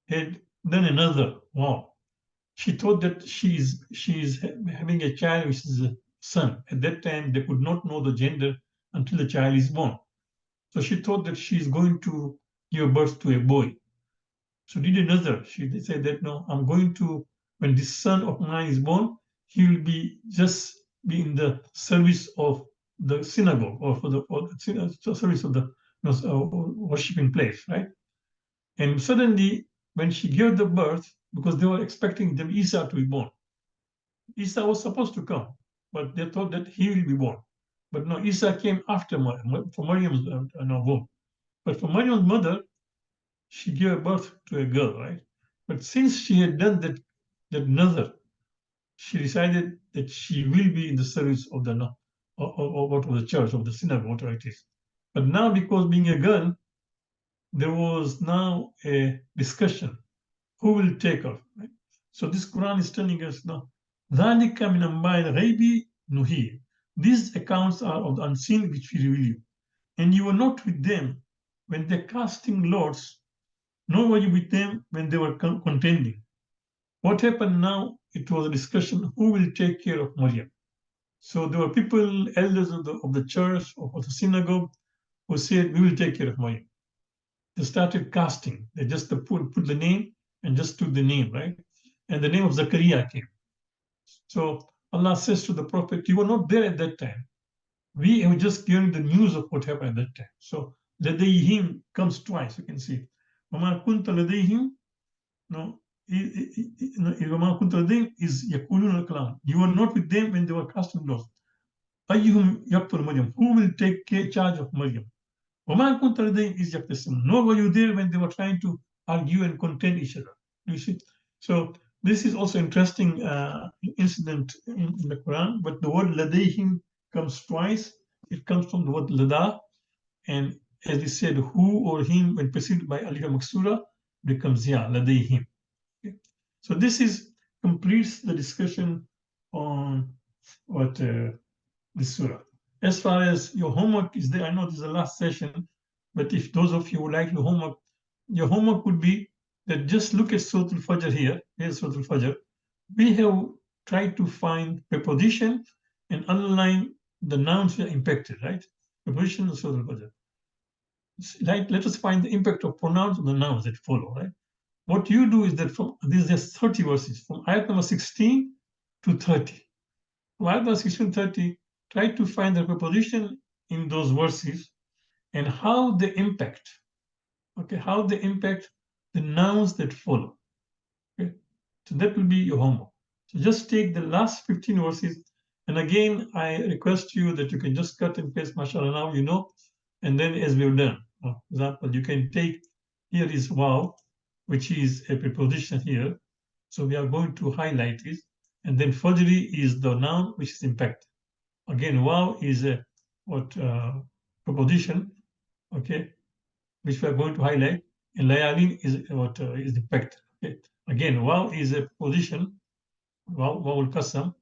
had done another vow. She thought that she is having a child which is a son. At that time, they could not know the gender until the child is born. So she thought that she is going to give birth to a boy. So did another. She said that no, I'm going to, when this son of mine is born, he will be just be in the service of the synagogue or for the service of the worshiping place, right? And suddenly, when she gave the birth, because they were expecting the Isa to be born, Isa was supposed to come, but they thought that he will be born. But no, Isa came after for Maryam's womb. But for Maryam's mother, she gave birth to a girl, right? But since she had done that nazar, she decided that she will be in the service of the what of the church, of the synagogue, whatever it is. But now, because being a girl, there was now a discussion who will take her. Right? So this Quran is telling us now, ذَلِكَ مِنْ أَنْبَاءِ الْغَيْبِ نُهِي. These accounts are of the unseen which we reveal you. And you were not with them when they casting lots, nor were you with them when they were contending. What happened now? It was a discussion who will take care of Maryam. So there were people, elders of the church or of the synagogue, who said, we will take care of Maryam. They started casting. They just put the name and just took the name, right? And the name of Zachariah came. So Allah says to the Prophet, you were not there at that time. We have just given the news of what happened at that time. So ladayhim comes twice, you can see. وَمَا كُنْتَ لَدَيْهِمْ no, وَمَا كُنْتَ لَدَيْهِمْ is يَقُولُونَ الْكَلَامَ. You were not with them when they were casting lots. أَيُّهُمْ يَقْتُلُ Maryam. Who will take charge of Maryam? وَمَا كُنْتَ لَدَيْهِمْ إِذْ يَخْتَصِمُونَ. Nor were you there when they were trying to argue and contend each other. You see? So this is also interesting incident in the Quran, but the word ladayhim comes twice. It comes from the word lada, and as we said, who or him, when preceded by alif maksura, becomes ya, ladayhim. Okay? So this is completes the discussion on what this surah. As far as your homework is there, I know this is the last session, but if those of you would like your homework would be that just look at Surah Al-Fajr here. Here's Surah Al-Fajr. We have tried to find preposition and underline the nouns that are impacted, right? Preposition of Surah Al-Fajr. Right? Let us find the impact of pronouns on the nouns that follow, right? What you do is that from these are 30 verses, from ayat number 16 to 30. From ayat number 16 to 30, try to find the preposition in those verses and how they impact, okay, how they impact the nouns that follow. Okay, so that will be your homework. So just take the last 15 verses, and again, I request you that you can just cut and paste, mashallah, now you know, and then as we've done, for example, you can take, here is wow, which is a preposition here. So we are going to highlight it, and then fajri is the noun which is impacted. Again, wow is a preposition, okay, which we are going to highlight, and layalin is what is impacted. Okay, again, wow is a position, wow will qasam.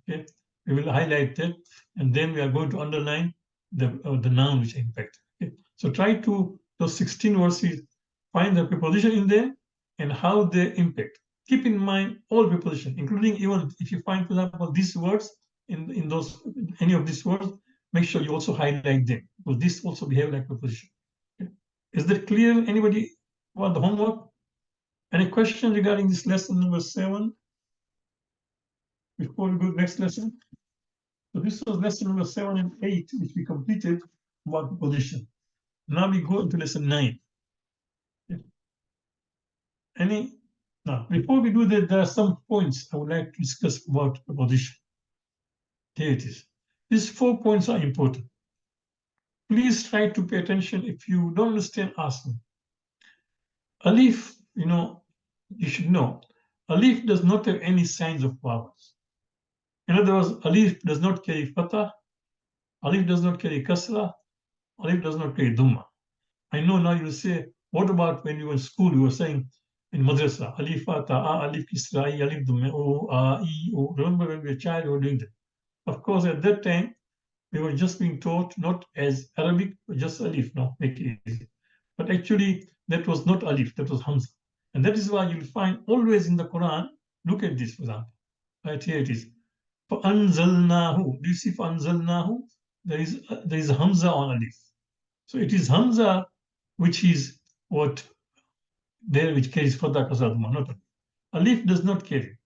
Okay, we will highlight that, and then we are going to underline the noun which impact. Okay, so try to those 16 verses, find the preposition in them and how they impact. Keep in mind all preposition, including even if you find, for example, these words in those any of these words, make sure you also highlight them because this also behave like preposition. Okay. Is that clear? Anybody want the homework? Any question regarding this lesson number 7? Before we go to the next lesson. So this was lesson number 7 and 8, which we completed about preposition. Now we go into lesson 9. Okay. Now, before we do that, there are some points I would like to discuss about preposition. Here it is. These 4 points are important. Please try to pay attention. If you don't understand, ask me. Alif, you should know, alif does not have any signs of vowels. In other words, alif does not carry fatah, alif does not carry kasra, alif does not carry dhamma. I know now you say, what about when you were in school, you were saying in madrasa, alif fatah, alif kisra, alif dhamma, o, a, e, o. Remember when we were a child, we were doing that. Of course, at that time, we were just being taught not as Arabic, but just alif, no, make it easy. But actually, that was not alif, that was hamza. And that is why you'll find always in the Quran, look at this, for example. Right here it is. فَأَنزَلْنَاهُ. Do you see فَأَنزَلْنَاهُ? There is hamza on alif. So it is hamza which is what there which carries fatha kasra not alif. Alif does not carry.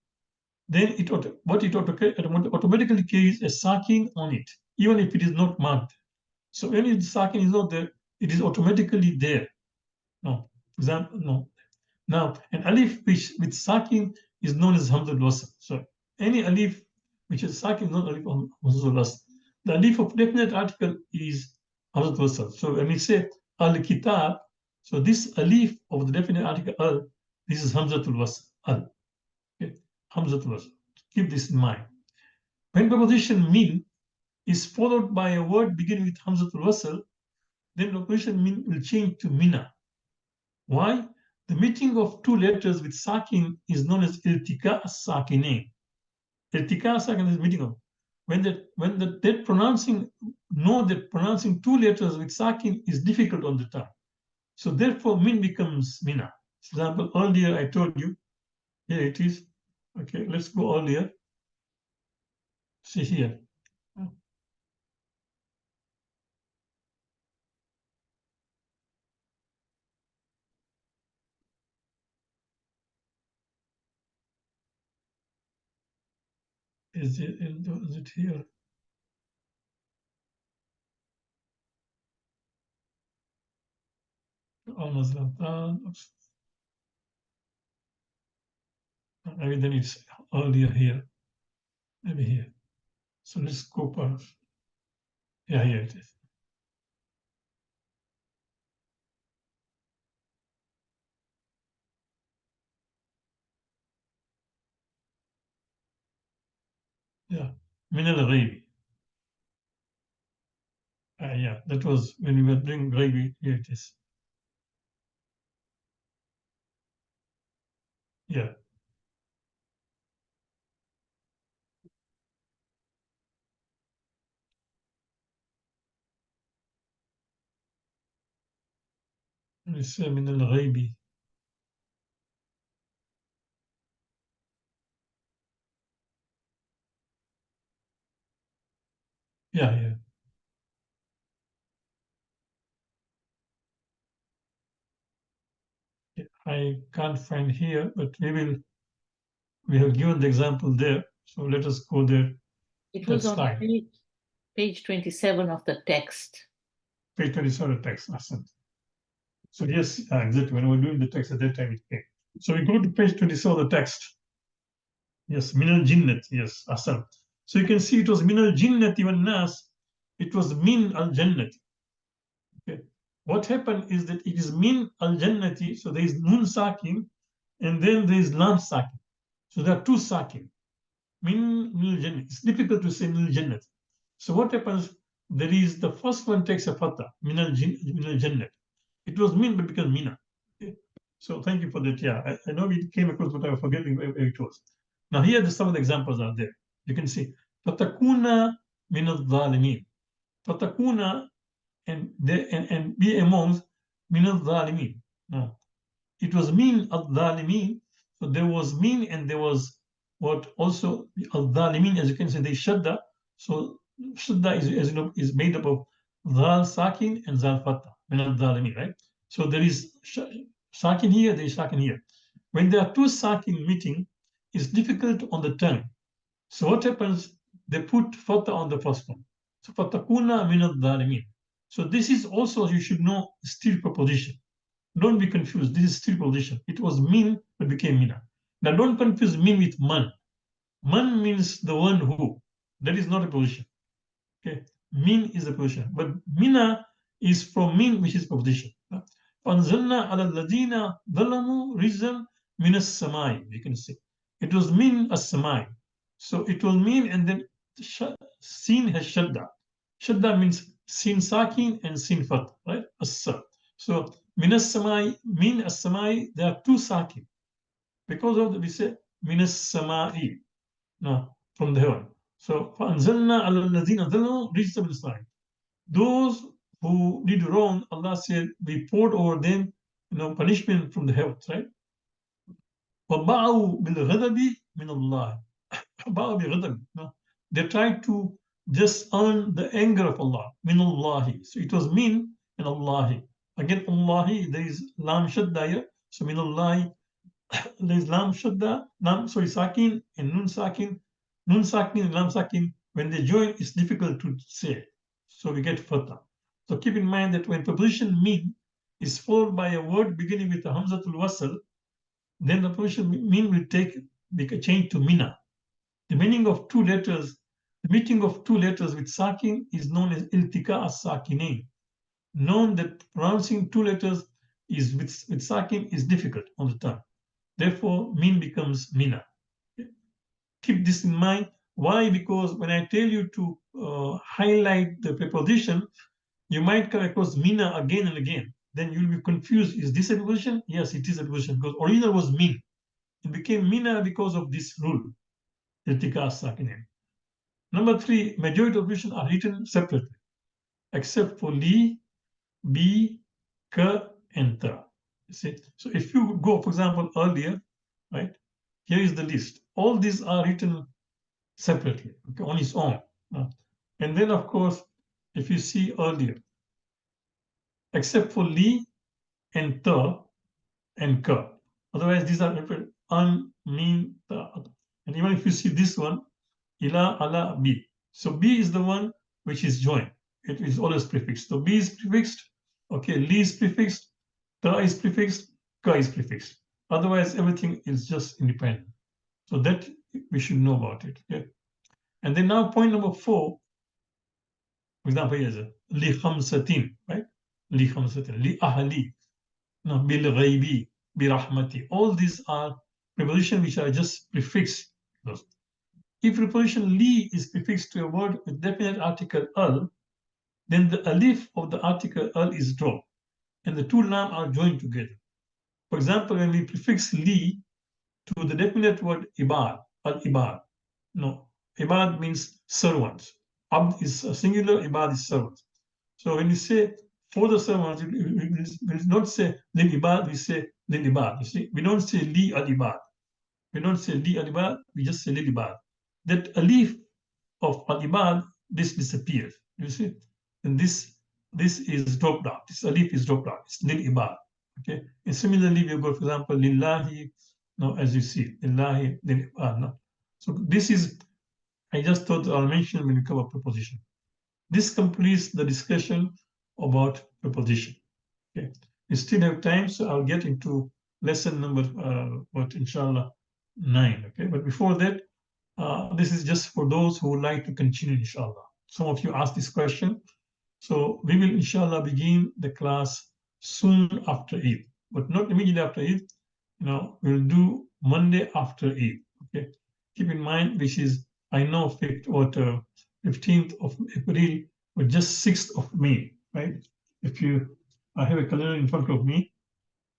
Then it automatically carries a sakin on it, even if it is not marked. So when the sakin is not there, it is automatically there. No, for example, no. Now, an alif which with sakin is known as hamzatul wasl. So any alif which is sakin is not alif hamzatul wasl. The alif of definite article is hamzatul wasl. So when we say al kitab, so this alif of the definite article al, this is hamzatul wasl. Al, okay, hamzatul wasl. Keep this in mind. When preposition min is followed by a word beginning with hamzatul wasl, then preposition min will change to mina. Why? The meeting of two letters with sakin is known as iltika sakinain. Iltika sakin is meeting of. When that pronouncing, know that pronouncing two letters with sakin is difficult on the tongue. So therefore, min becomes mina. For example, earlier I told you, here it is. Okay, let's go earlier. See here. Is it here? Almost maybe then it's earlier here. Maybe here. So let's go past. Yeah, here it is. Yeah, min al-ghaybi. Yeah, that was when we were doing gravy. Here it is. Yeah. When we say min al-ghaybi. Yeah, yeah. Yeah, I can't find here, but we have given the example there. So let us go there. It was That's on fine. page 27 of the text. Page 27 text. Awesome. So yes, exactly. When we were doing the text at that time, it came. So we go to page 27 of the text. Yes, minal jinnat. Yes, awesome. So you can see it was minal jinnat even nas. It was min al jannat. Okay. What happened is that it is min al jannati. So there is nun sakin, and then there is lam sakin. So there are two sakin. Min jannat. It's difficult to say min jannat. So what happens? There is the first one takes a fatha, min al jannat. It was min but becomes mina. Okay. So thank you for that. Yeah, I know we came across, but I was forgetting where it was. Now here some of the examples are there. You can see fatakuna min al-zalimin. Fatakuna and be amongst min al-zalimin. No, it was min al-zalimin. So there was min and there was what also al-zalimin, as you can see, they shadda. So shadda is, as you know, is made up of zal sakin and zal fatha, min al-zalimin, right? So there is sakin here, there is sakin here. When there are two sakin meeting, it's difficult on the tongue. So what happens? They put fatha on the first one. So fatakuna min al-zalimin. So this is also, you should know, still preposition. Don't be confused. This is still preposition. It was min but became mina. Now don't confuse min with man. Man means the one who. That is not a position. Okay. Min is a position. But mina is from min, which is preposition. فَأَنزَلْنَا عَلَى الَّذِينَ ظَلَمُوا رِجْزًا مِنَ السَّمَاءِ. You can see. It was min as-samai. So it will mean, and then sin has shadda. Shadda means sin sakin and sin fat, right? As-sa. So minas samai, min as-samai, there are two sakin. Because of that, we say minas samai, no, from the heaven. So فَأَنزَلْنَا عَلَى الَّذِينَ ظَلَمُوا رِجْزًا مِنَ السَّمَاءِ. Those who did wrong, Allah said, we poured over them, punishment from the heavens, right? وَبَعُوا بِالْغَضَبِ مِنَ اللَّهِ. بَعُوا بِالْغَضَبِ. No? They tried to just earn the anger of Allah, min Allahi. So it was min and Allahi. Again, Allahi, there is lam shadda here. So min Allahi, there is lam shadda, sakin and nun sakin. Nun sakin and lam sakin, when they join, it's difficult to say. So we get fatha. So keep in mind that when preposition min is followed by a word beginning with a hamzatul wasl, then the preposition min will change to mina. The meaning of two letters, the meeting of two letters with sakin is known as iltika as-sakinain. Known that pronouncing two letters is with sakin is difficult on the tongue. Therefore, min becomes mina. Keep this in mind. Why? Because when I tell you to highlight the preposition, you might come across mina again and again. Then you'll be confused. Is this a preposition? Yes, it is a preposition because original was min. It became mina because of this rule. Iltika as-sakinain. Number 3, majority of prepositions are written separately, except for li, bi, ka, and ta. You see? So if you go, for example, earlier, right? Here is the list. All these are written separately, okay, on its own. And then, of course, if you see earlier, except for li and ta and ka. Otherwise, these are an, min, ta. And even if you see this one, ila, ala, bi. So B is the one which is joined. It is always prefixed. So B is prefixed. Okay, li is prefixed. Ta is prefixed. Ka is prefixed. Otherwise, everything is just independent. So that we should know about it. Okay? And then now point number 4. For example, here's li khamsatin, right? Li khamsatin, li ahli, no, bil ghaibi, bi rahmati. All these are prepositions which are just prefixed. If preposition li is prefixed to a word with definite article al, then the alif of the article al is dropped, and the two lam are joined together. For example, when we prefix li to the definite word ibad, al-ibad, no, ibad means servants. Abd is a singular, ibad is servants. So when you say for the servants, we will not say lil ibad, we say lil ibad. You see, we don't say li al-ibad. We don't say li al-ibad, we just say lil ibad. That alif of al-ibad, this disappears. You see? And this is dropped out. This alif is dropped out. It's lil ibad. Okay. And similarly, we go, for example, lillahi, no, as you see, lillahi, lil ibad. No. So this is, I just thought I'll mention when we cover preposition. This completes the discussion about preposition. Okay. We still have time, so I'll get into lesson number, inshallah, 9. Okay. But before that, this is just for those who would like to continue, inshallah. Some of you asked this question. So we will, inshallah, begin the class soon after Eid, but not immediately after Eid. We'll do Monday after Eid. Okay. Keep in mind, which is, I know, 15th of April, but just 6th of May, right? I have a calendar in front of me,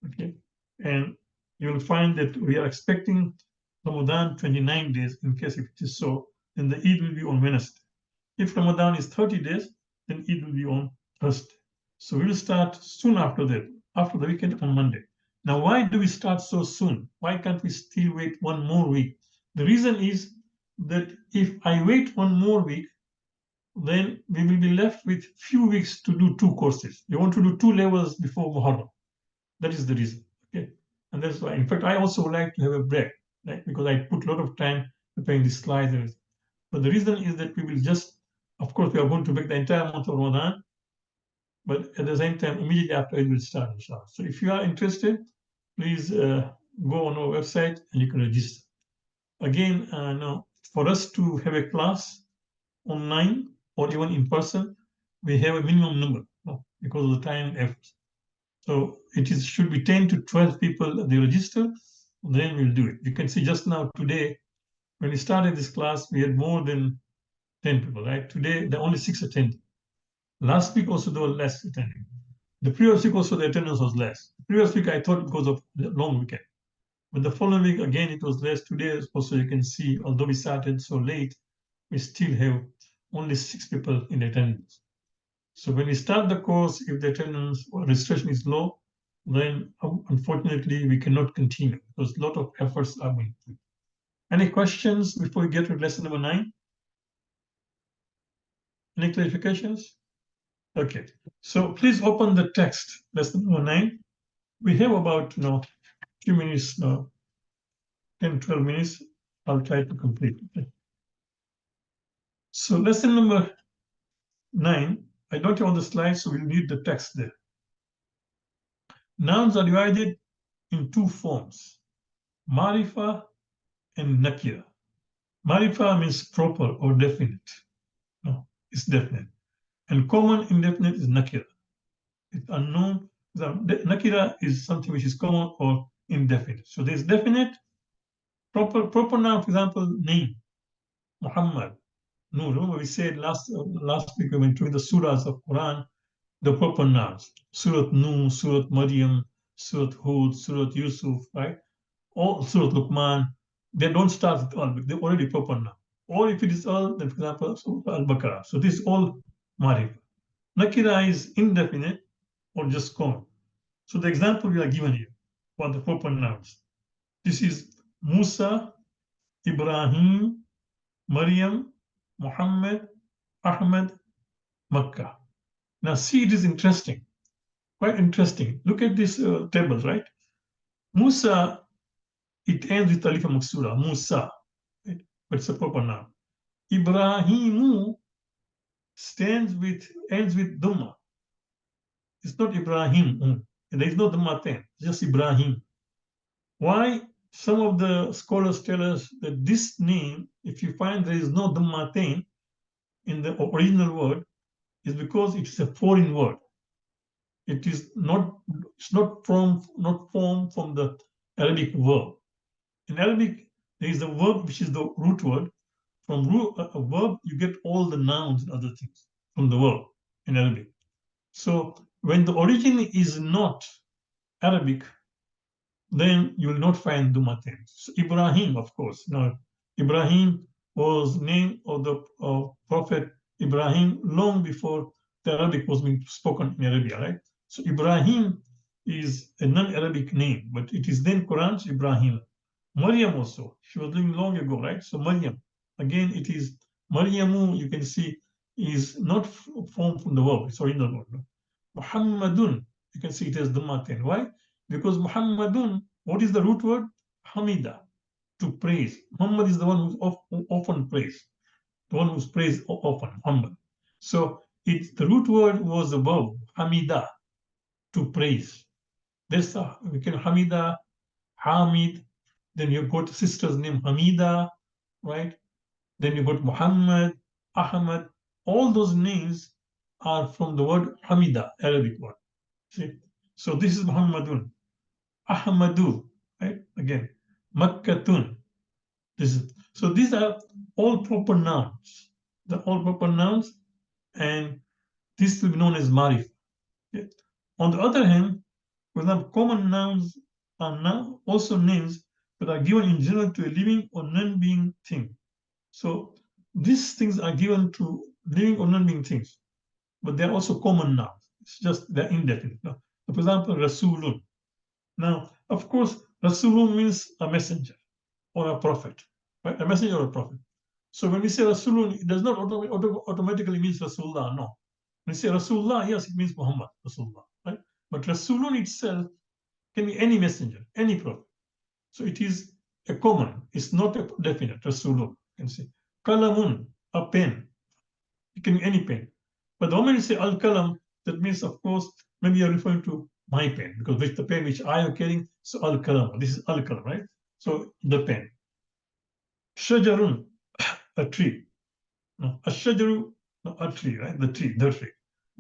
okay, and you will find that we are expecting Ramadan 29 days. In case if it is so, then the Eid will be on Wednesday. If Ramadan is 30 days, then Eid will be on Thursday. So we will start soon after that, after the weekend on Monday. Now, why do we start so soon? Why can't we still wait one more week? The reason is that if I wait one more week, then we will be left with few weeks to do 2 courses. We want to do 2 levels before Muharram. That is the reason. Okay, and that's why. In fact, I also would like to have a break, right? Because I put a lot of time preparing these slides. But the reason is that we will just, of course, we are going to make the entire month of Ramadan, but at the same time, immediately after it will start, inshallah. So if you are interested, please go on our website and you can register. Again, now, for us to have a class online or even in person, we have a minimum number, because of the time and effort. So should be 10 to 12 people they register, then we'll do it. You can see just now today, when we started this class, we had more than 10 people, right? Today, there are only 6 attending. Last week also, there were less attending. The previous week also, the attendance was less. The previous week, I thought because of the long weekend. But the following week, again, it was less. Today also, you can see, although we started so late, we still have only 6 people in attendance. So when we start the course, if the attendance or registration is low, then unfortunately, we cannot continue because a lot of efforts are being put. Any questions before we get to lesson number 9? Any clarifications? Okay, so please open the text, lesson number 9. We have about few minutes now, 10, 12 minutes. I'll try to complete it. So lesson number 9, I don't have on the slide, so we'll need the text there. Nouns are divided in 2 forms, marifa and nakira. Marifa means proper or definite. No, it's definite. And common indefinite is nakira. It's unknown. Nakira is something which is common or indefinite. So there's definite, proper noun, for example, name, Muhammad. No, remember we said last week when we went through the surahs of Quran, the proper nouns. Surat Nuh, Surat Maryam, Surat Hud, Surat Yusuf, right? All Surat Luqman, they don't start with al, they're already proper noun. Or if it is al, then for example, Surah Al-Baqarah. So this is all marifa. Nakira is indefinite or just common. So the example we are given here for the proper nouns. This is Musa, Ibrahim, Maryam, Muhammad, Ahmed, Makkah. Now see, it is interesting, quite interesting. Look at this table, right? Musa, it ends with alif maksura, Musa, right? But it's a proper noun. Ibrahimu ends with Dhamma. It's not Ibrahim. There is no Dhamma then, just Ibrahim. Why? Some of the scholars tell us that this name, if you find there is no Dhamma in the original word, is because it is a foreign word. It is not, it's not formed from the Arabic verb. In Arabic, there is a verb which is the root word. From a verb, you get all the nouns and other things from the verb in Arabic. So when the origin is not Arabic, then you will not find Dumaten. So Ibrahim, of course. Now, Ibrahim was name of the Prophet Ibrahim long before the Arabic was being spoken in Arabia, right? So Ibrahim is a non-Arabic name, but it is then Quran's Ibrahim. Maryam also, she was living long ago, right? So Maryam, again, it is Maryamu, you can see, is not formed from the verb, it's original word. No? Muhammadun, you can see it has Dhammaten. Why? Because Muhammadun, what is the root word? Hamida, to praise. Muhammad is the one who's often praised, the one who's praised often, Muhammad. So the root word was the verb, Hamida, to praise. This we can Hamida, Hamid, then you've got sister's name Hamida, right? Then you've got Muhammad, Ahmad. All those names are from the word Hamida, Arabic word. See? So this is Muhammadun. Ahmadu, right? Again, Makkatun. So these are all proper nouns. They're all proper nouns, and this will be known as Marif. Okay? On the other hand, for example, common nouns are now also names that are given in general to a living or non-being thing. So these things are given to living or non-being things, but they're also common nouns. It's just they're indefinite. Now, for example, Rasulun. Now, of course, Rasulun means a messenger or a prophet, right? A messenger or a prophet. So when we say Rasulun, it does not automatically mean Rasulullah, no. When we say Rasulullah, yes, it means Muhammad, Rasulullah, right? But Rasulun itself can be any messenger, any prophet. So it is a common, it's not a definite, Rasulun, you can say. Kalamun, a pen. It can be any pen. But the moment you say Al-Kalam, that means, of course, maybe you're referring to my pen, because with the pen which I am carrying, so Al-Kalam, this is Al-Kalam, right? So the pen. Shajarun, a tree. No, Ash-Shajaru, no, a tree, right? The tree.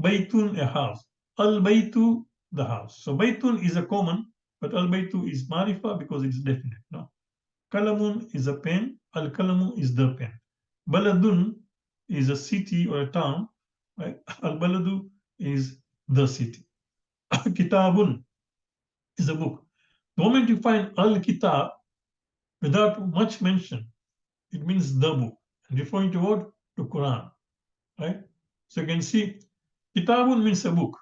Baytun, a house. Al-Baytu, the house. So Baytun is a common, but Al-Baytu is Marifa because it's definite. No? Kalamun is a pen, al-kalamu is the pen. Baladun is a city or a town, right? Al-baladu is the city. Kitabun is a book. The moment you find al-kitab without much mention, it means the book. And referring to what? To Quran, right? So you can see kitabun means a book.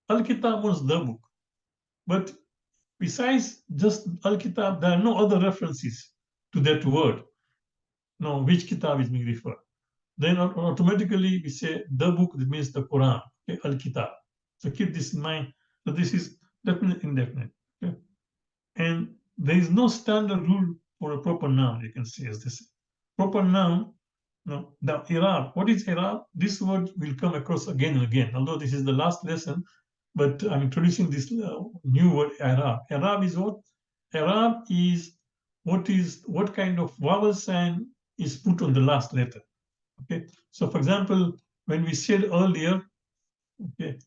Al-kitab means the book. But besides just al-kitab, there are no other references to that word. No, which kitab is being referred. Then automatically we say the book, that means the Quran, okay? Al-kitab. So keep this in mind, that this is definite indefinite. Okay? And there is no standard rule for a proper noun, you can see as this. Proper noun, no, the Arab. What is Arab? This word will come across again and again, although this is the last lesson, but I'm introducing this new word, Arab. Arab is what? Arab is what kind of vowel sign is put on the last letter. Okay, so for example, when we said earlier, okay,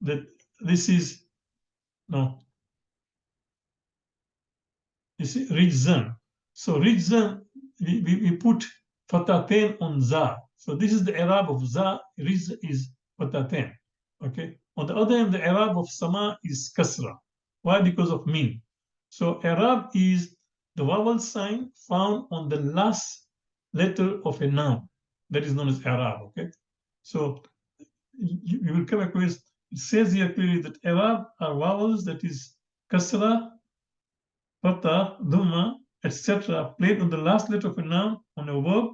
that this is no, this is Rijzan. So Rijzan, we put fataten on za. So this is the Arab of za. Riz is fataten. Okay. On the other hand, the Arab of sama is kasra. Why? Because of min. So Arab is the vowel sign found on the last letter of a noun. That is known as Arab. Okay. So you will come across, it says here clearly that Arab are vowels, that is kasra, fatha, dhamma, etc., played on the last letter of a noun, on a verb,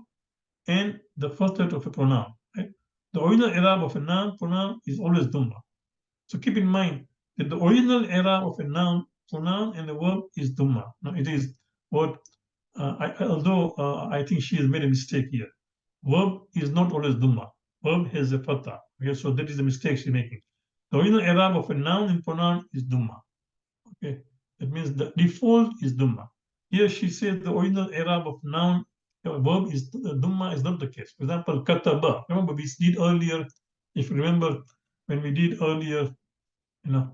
and the first letter of a pronoun. Right? The original Arab of a noun, pronoun is always dhamma. So keep in mind that the original Arab of a noun, pronoun, and a verb is dhamma. Now it is what, although I think she has made a mistake here. Verb is not always dhamma. Verb has a fatha. Okay, so that is the mistake she's making. The original Arab of a noun and pronoun is dhamma. Okay, that means the default is dhamma. Here she says the original Arab of noun, verb is dhamma is not the case. For example, kataba. Remember we did earlier, if you remember when we did earlier,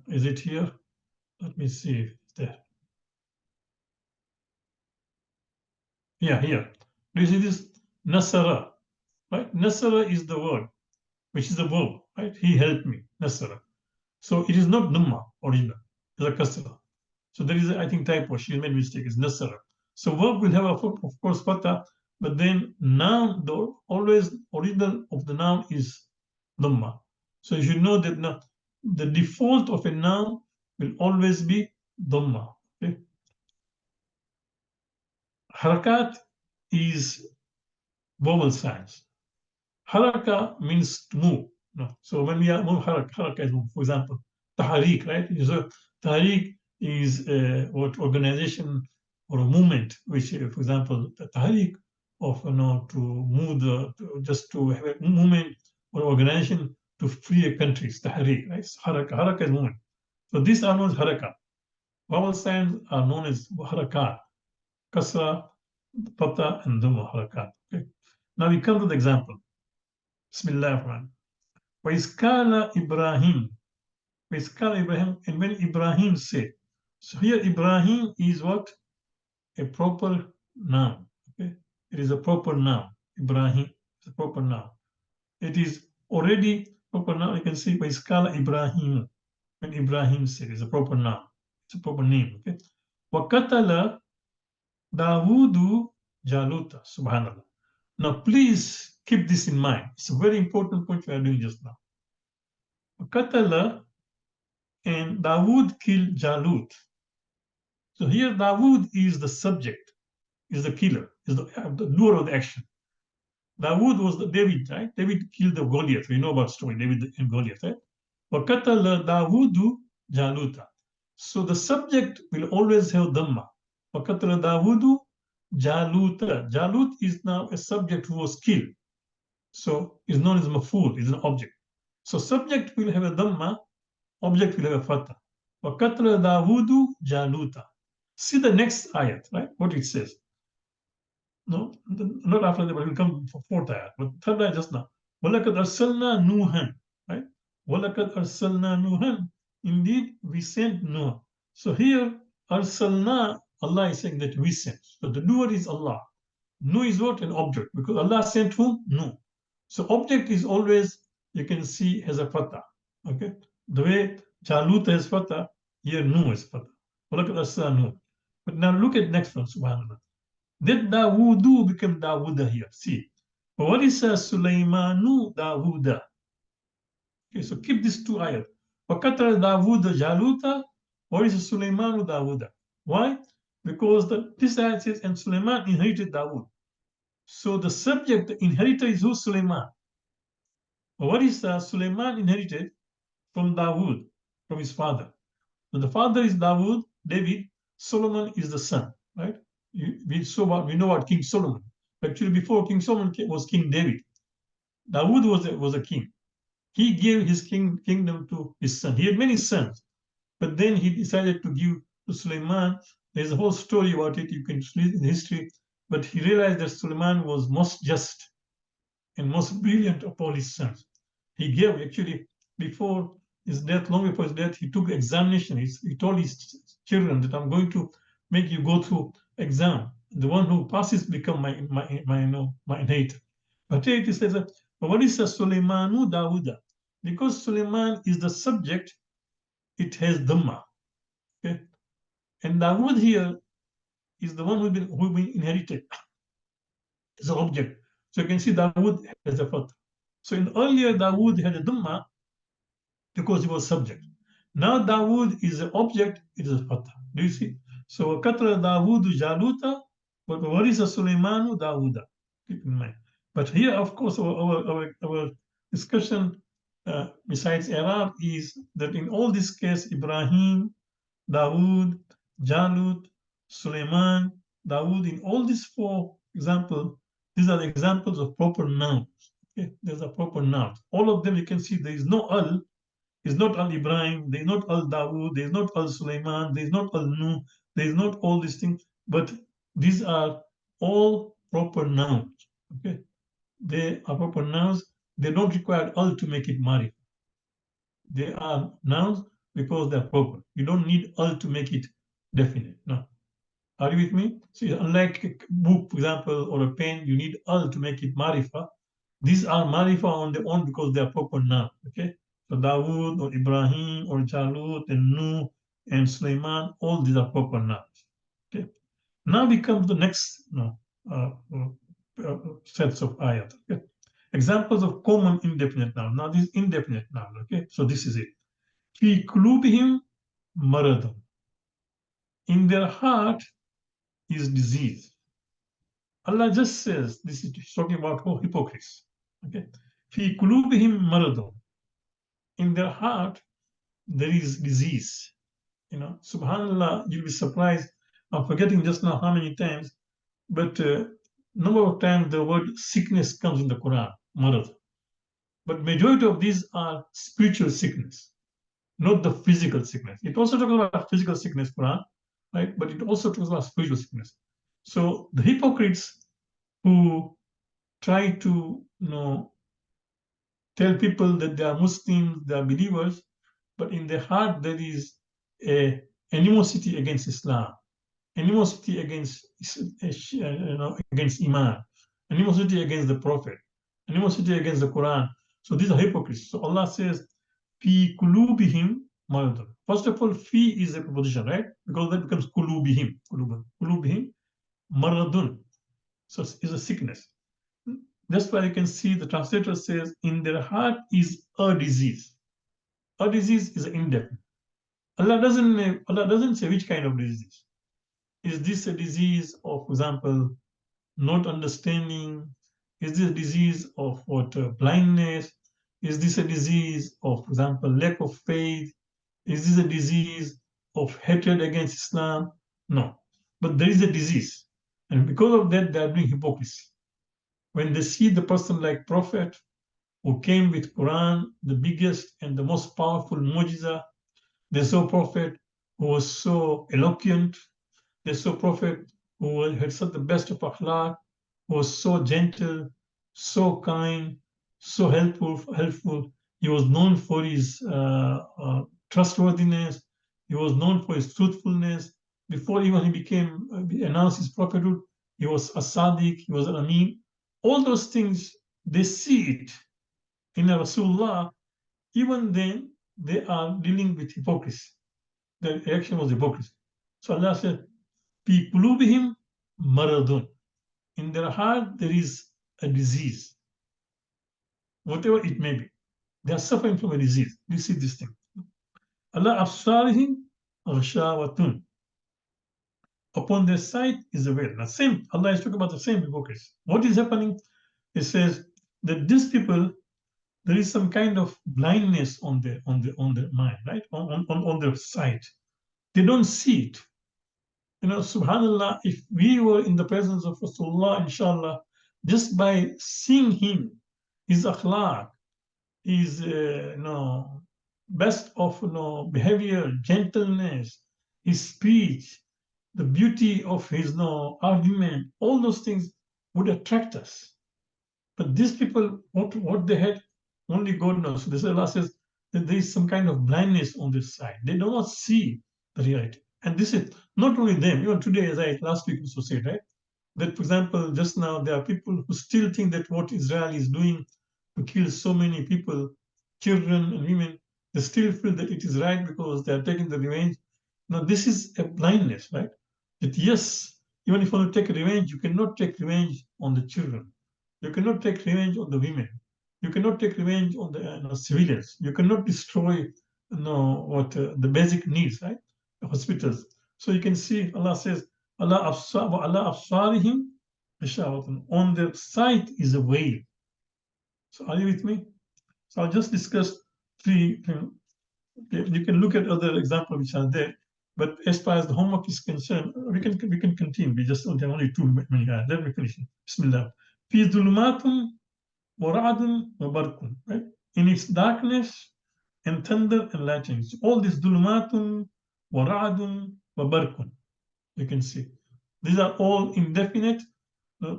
is it here? Let me see if it's there. Yeah, here. Do you see this? Nasara, right? Nasara is the word, which is the verb, right? He helped me, nasara. So it is not dhamma original, it's a kasra. So there is, I think, typo. She made mistake. It's nasara. So verb will have, of course, fatha, but then noun, the always original of the noun is dhamma. So you should know that now the default of a noun will always be dhamma. Okay? Harakat is vowel signs. Haraka means to move. No. So when we are move, haraka is move. For example, tahrik, right? So tahrik is what organization or a movement, which, for example, the tahrik of to move just to have a movement or organization to free a country. It's tahrik, right? Haraka is movement. So these are known as haraka. Vowel signs are known as harakat, kasra, fatha, and dhamma harakat. Okay. Now we come to the example. Bismillah ar-Rahman. Iskala Ibrahim. Iskala Ibrahim, and when Ibrahim said. So here Ibrahim is what? A proper noun. Okay? It is a proper noun. Ibrahim is a proper noun. It is already proper noun. You can see Iskala Ibrahim. When Ibrahim said, it's a proper noun. It's a proper name. Okay? Wakatala Dawudu Jaluta. Subhanallah. Now please keep this in mind. It's a very important point we are doing just now. Katala and Dawood killed Jalut. So here Dawood is the subject, is the killer, is the doer of the action. Dawood was the David, right? David killed the Goliath. We know about story, David and Goliath, right? Wakatala Dawudu Jaluta. So the subject will always have Dhamma. Wakatala Dawudu Jaluta. Jalut is now a subject who was killed. So is known as maf'ul, is an object. So subject will have a Dhamma, object will have a fatha. وَقَتْلَ دَاوُودُ جَالُوتَ. See the next ayat, right? What it says. No, not after that, but it will come for fourth ayat. But third ayat just now. وَلَقَدْ أَرْسَلْنَا نُوحًا. Right? وَلَقَدْ أَرْسَلْنَا نُوحًا. Indeed, we sent Noah. So here, أَرْسَلْنَا Allah is saying that we sent. So the doer is Allah. Nu is what? An object. Because Allah sent whom? Nu. So object is always, you can see, has a fatah. Okay? The way Jalut has fatah, here Nu is fatah. Look at Asa Nu. But now look at next one, subhanAllah. Did Dawudu become Dawuda here? See. But what is Sulaymanu Dawuda? Okay, so keep these two ayat. Wakatra Dawuda Jaluta, or is Sulaymanu Dawuda? Why? Because this ayat says, and Sulaiman inherited Dawud. So the subject, the inheritor is who? Sulaiman. What is Sulaiman inherited? From Dawud, from his father. So the father is Dawud, David, Solomon is the son, right? We know about King Solomon. Actually, before King Solomon was King David. Dawud was a king. He gave his kingdom to his son. He had many sons, but then he decided to give to Sulaiman. There's a whole story about it. You can read in history. But he realized that Sulaiman was most just and most brilliant of all his sons. He gave, actually, before his death, long before his death, he took examination. He told his children that I'm going to make you go through exam. The one who passes become my inheritor. But here it says, but what is Sulaimanu Dawuda? Because Sulaiman is the subject, it has Dhamma. Okay? And Dawud here is the one who been inherited. It's an object. So you can see Dawood has a fath. So in earlier Dawood had a Dhamma because he was subject. Now Dawood is an object, it is a fath. Do you see? So Katra Dawudu Jaluta, but what is a Sulaimanu Dawuda? Keep in mind. But here, of course, our discussion besides Arab is that in all this case, Ibrahim, Dawood, Jalut, Suleiman, Dawood, in all these four examples, these are the examples of proper nouns. Okay? There's a proper noun. All of them you can see there is no Al, is not Al Ibrahim, there is not Al Dawood, there is not Al Suleiman, there is not Al Nu, there is not all these things, but these are all proper nouns. Okay? They are proper nouns. They don't require Al to make it Marif. They are nouns because they're proper. You don't need Al to make it definite. No. Are you with me? So unlike a book, for example, or a pen, you need Al to make it Marifa. These are Marifa on their own because they are proper nouns. Okay? So Dawood or Ibrahim or Jalut and Nu and Sulaiman, all these are proper nouns. Okay? Now we come to the next sets of ayat. Okay? Examples of common indefinite noun. Now this indefinite noun. Okay? So this is it. Fi kulubihim maradun. In their heart is disease. Allah just says, this is talking about hypocrites. Okay. Fi kulubihim maradun. In their heart, there is disease. You know, subhanallah, you'll be surprised. I'm forgetting just now how many times, but number of times the word sickness comes in the Quran, marad. But majority of these are spiritual sickness, not the physical sickness. It also talks about physical sickness, Quran, right? But it also talks about spiritual sickness. So the hypocrites who try to, tell people that they are Muslims, they are believers, but in their heart there is a animosity against Islam, animosity against against Iman, animosity against the Prophet, animosity against the Quran. So these are hypocrites. So Allah says, "Fi kulubihim maradun." First of all, fi is a preposition, right? Because that becomes kulubihim. Kulubihim maradun. So it's a sickness. That's why you can see the translator says, in their heart is a disease. A disease is indefinite. Allah doesn't say which kind of disease. Is this a disease of, for example, not understanding? Is this a disease of blindness? Is this a disease of, for example, lack of faith? Is this a disease of hatred against Islam? No. But there is a disease. And because of that, they are doing hypocrisy. When they see the person like Prophet who came with Quran, the biggest and the most powerful mu'jiza, they saw Prophet who was so eloquent, they saw Prophet who had such the best of akhlaq, who was so gentle, so kind, so helpful. He was known for his trustworthiness. He was known for his truthfulness. before even he became, announced his prophethood, he was a Sadiq, he was an Amin. All those things, they see it in a Rasulullah. Even then, they are dealing with hypocrisy. The reaction was hypocrisy. So Allah said, Fi qulubihim maradun. In their heart, there is a disease, whatever it may be. They are suffering from a disease. You see this thing. Allah absarihim ghashawatun. Upon their sight is a veil. Now, same, Allah is talking about the same hypocrisy. What is happening? It says that these people, there is some kind of blindness on their mind, right? On their sight. They don't see it. You know, subhanAllah, if we were in the presence of Rasulullah, inshallah, just by seeing him, his akhlaq, his best of behavior, gentleness, his speech, the beauty of his argument, all those things would attract us. But these people, what they had, only God knows. So this Allah says that there is some kind of blindness on this side. They do not see the reality. And this is not only them, even today, as I last week also said, right? That, for example, just now, there are people who still think that what Israel is doing to kill so many people, children and women, they still feel that it is right because they are taking the revenge. Now, this is a blindness, right? That yes, even if you want to take revenge, you cannot take revenge on the children. You cannot take revenge on the women. You cannot take revenge on the civilians. You cannot destroy the basic needs, right? The hospitals. So you can see Allah says, Allah absarihim ghashawatun. On their sight is a veil. So are you with me? So I'll just discuss three. You can look at other examples which are there. But as far as the homework is concerned, we can continue. We just don't have only too many. Let me finish. Bismillah. Fi dhulumatun wa ra'dun wa barqun. Right? In its darkness and thunder and lightning. So all this dhulumatun wa ra'dun wa barqun. You can see. These are all indefinite.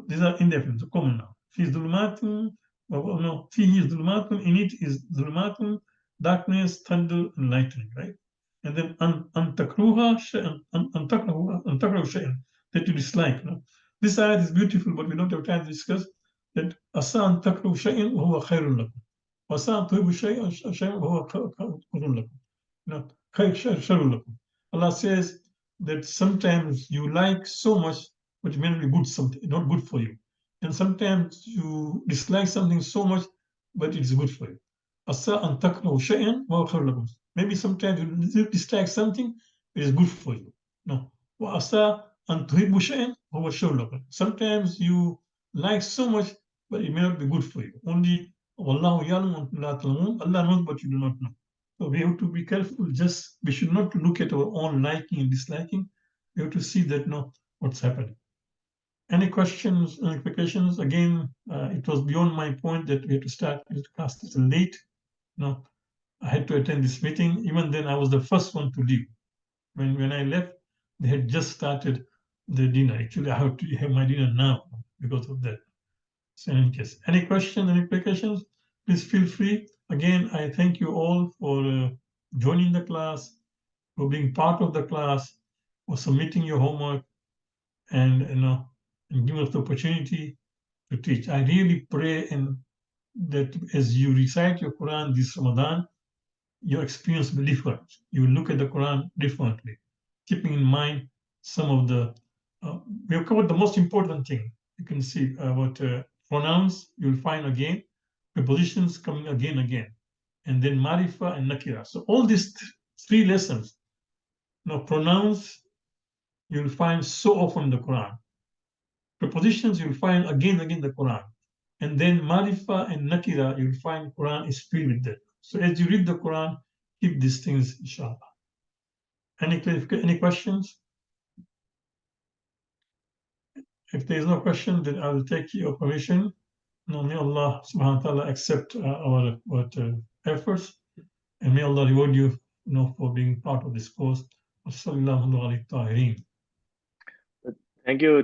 These are indefinite. So common now. Fi dhulumatun. No, fihi is dhulumatun. In it is dhulumatun, darkness, thunder, and lightning. Right? And then antakruha shay'an, that you dislike. No? This ayat is beautiful, but we don't have time to discuss that. Asa antakruhu shay'an wa huwa khairun lakum. Asa antuhibu shay'an wa huwa khairun lakum. No, sharrun lakum. Allah says that sometimes you like so much, but it may not be good, something not good for you. And sometimes you dislike something so much, but it is good for you. Asa antakruhu shay'an wa huwa khairun lakum. Maybe sometimes you dislike something, it is good for you. No. Sometimes you like so much, but it may not be good for you. Only Allah knows, but you do not know. So we have to be careful. We should not look at our own liking and disliking. We have to see that what's happening. Any questions, any clarifications? Again, it was beyond my point that we had to start this class late. No. I had to attend this meeting. Even then, I was the first one to leave. When I left, they had just started the dinner. Actually, I have to have my dinner now because of that. So in any case, any questions, any applications, please feel free. Again, I thank you all for joining the class, for being part of the class, for submitting your homework, and and giving us the opportunity to teach. I really pray that as you recite your Quran this Ramadan, your experience will be different. You will look at the Quran differently, keeping in mind some of the. We have covered the most important thing. You can see what pronouns you'll find again, prepositions coming again, and then marifa and nakira. So all these three lessons, pronouns you'll find so often in the Quran. Prepositions you'll find again in the Quran, and then marifa and nakira you'll find Quran is filled with that. So as you read the Quran, keep these things, inshallah. Any questions? If there is no question, then I will take your permission. May Allah subhanahu wa ta'ala accept our efforts, and may Allah reward you, for being part of this course. Thank you.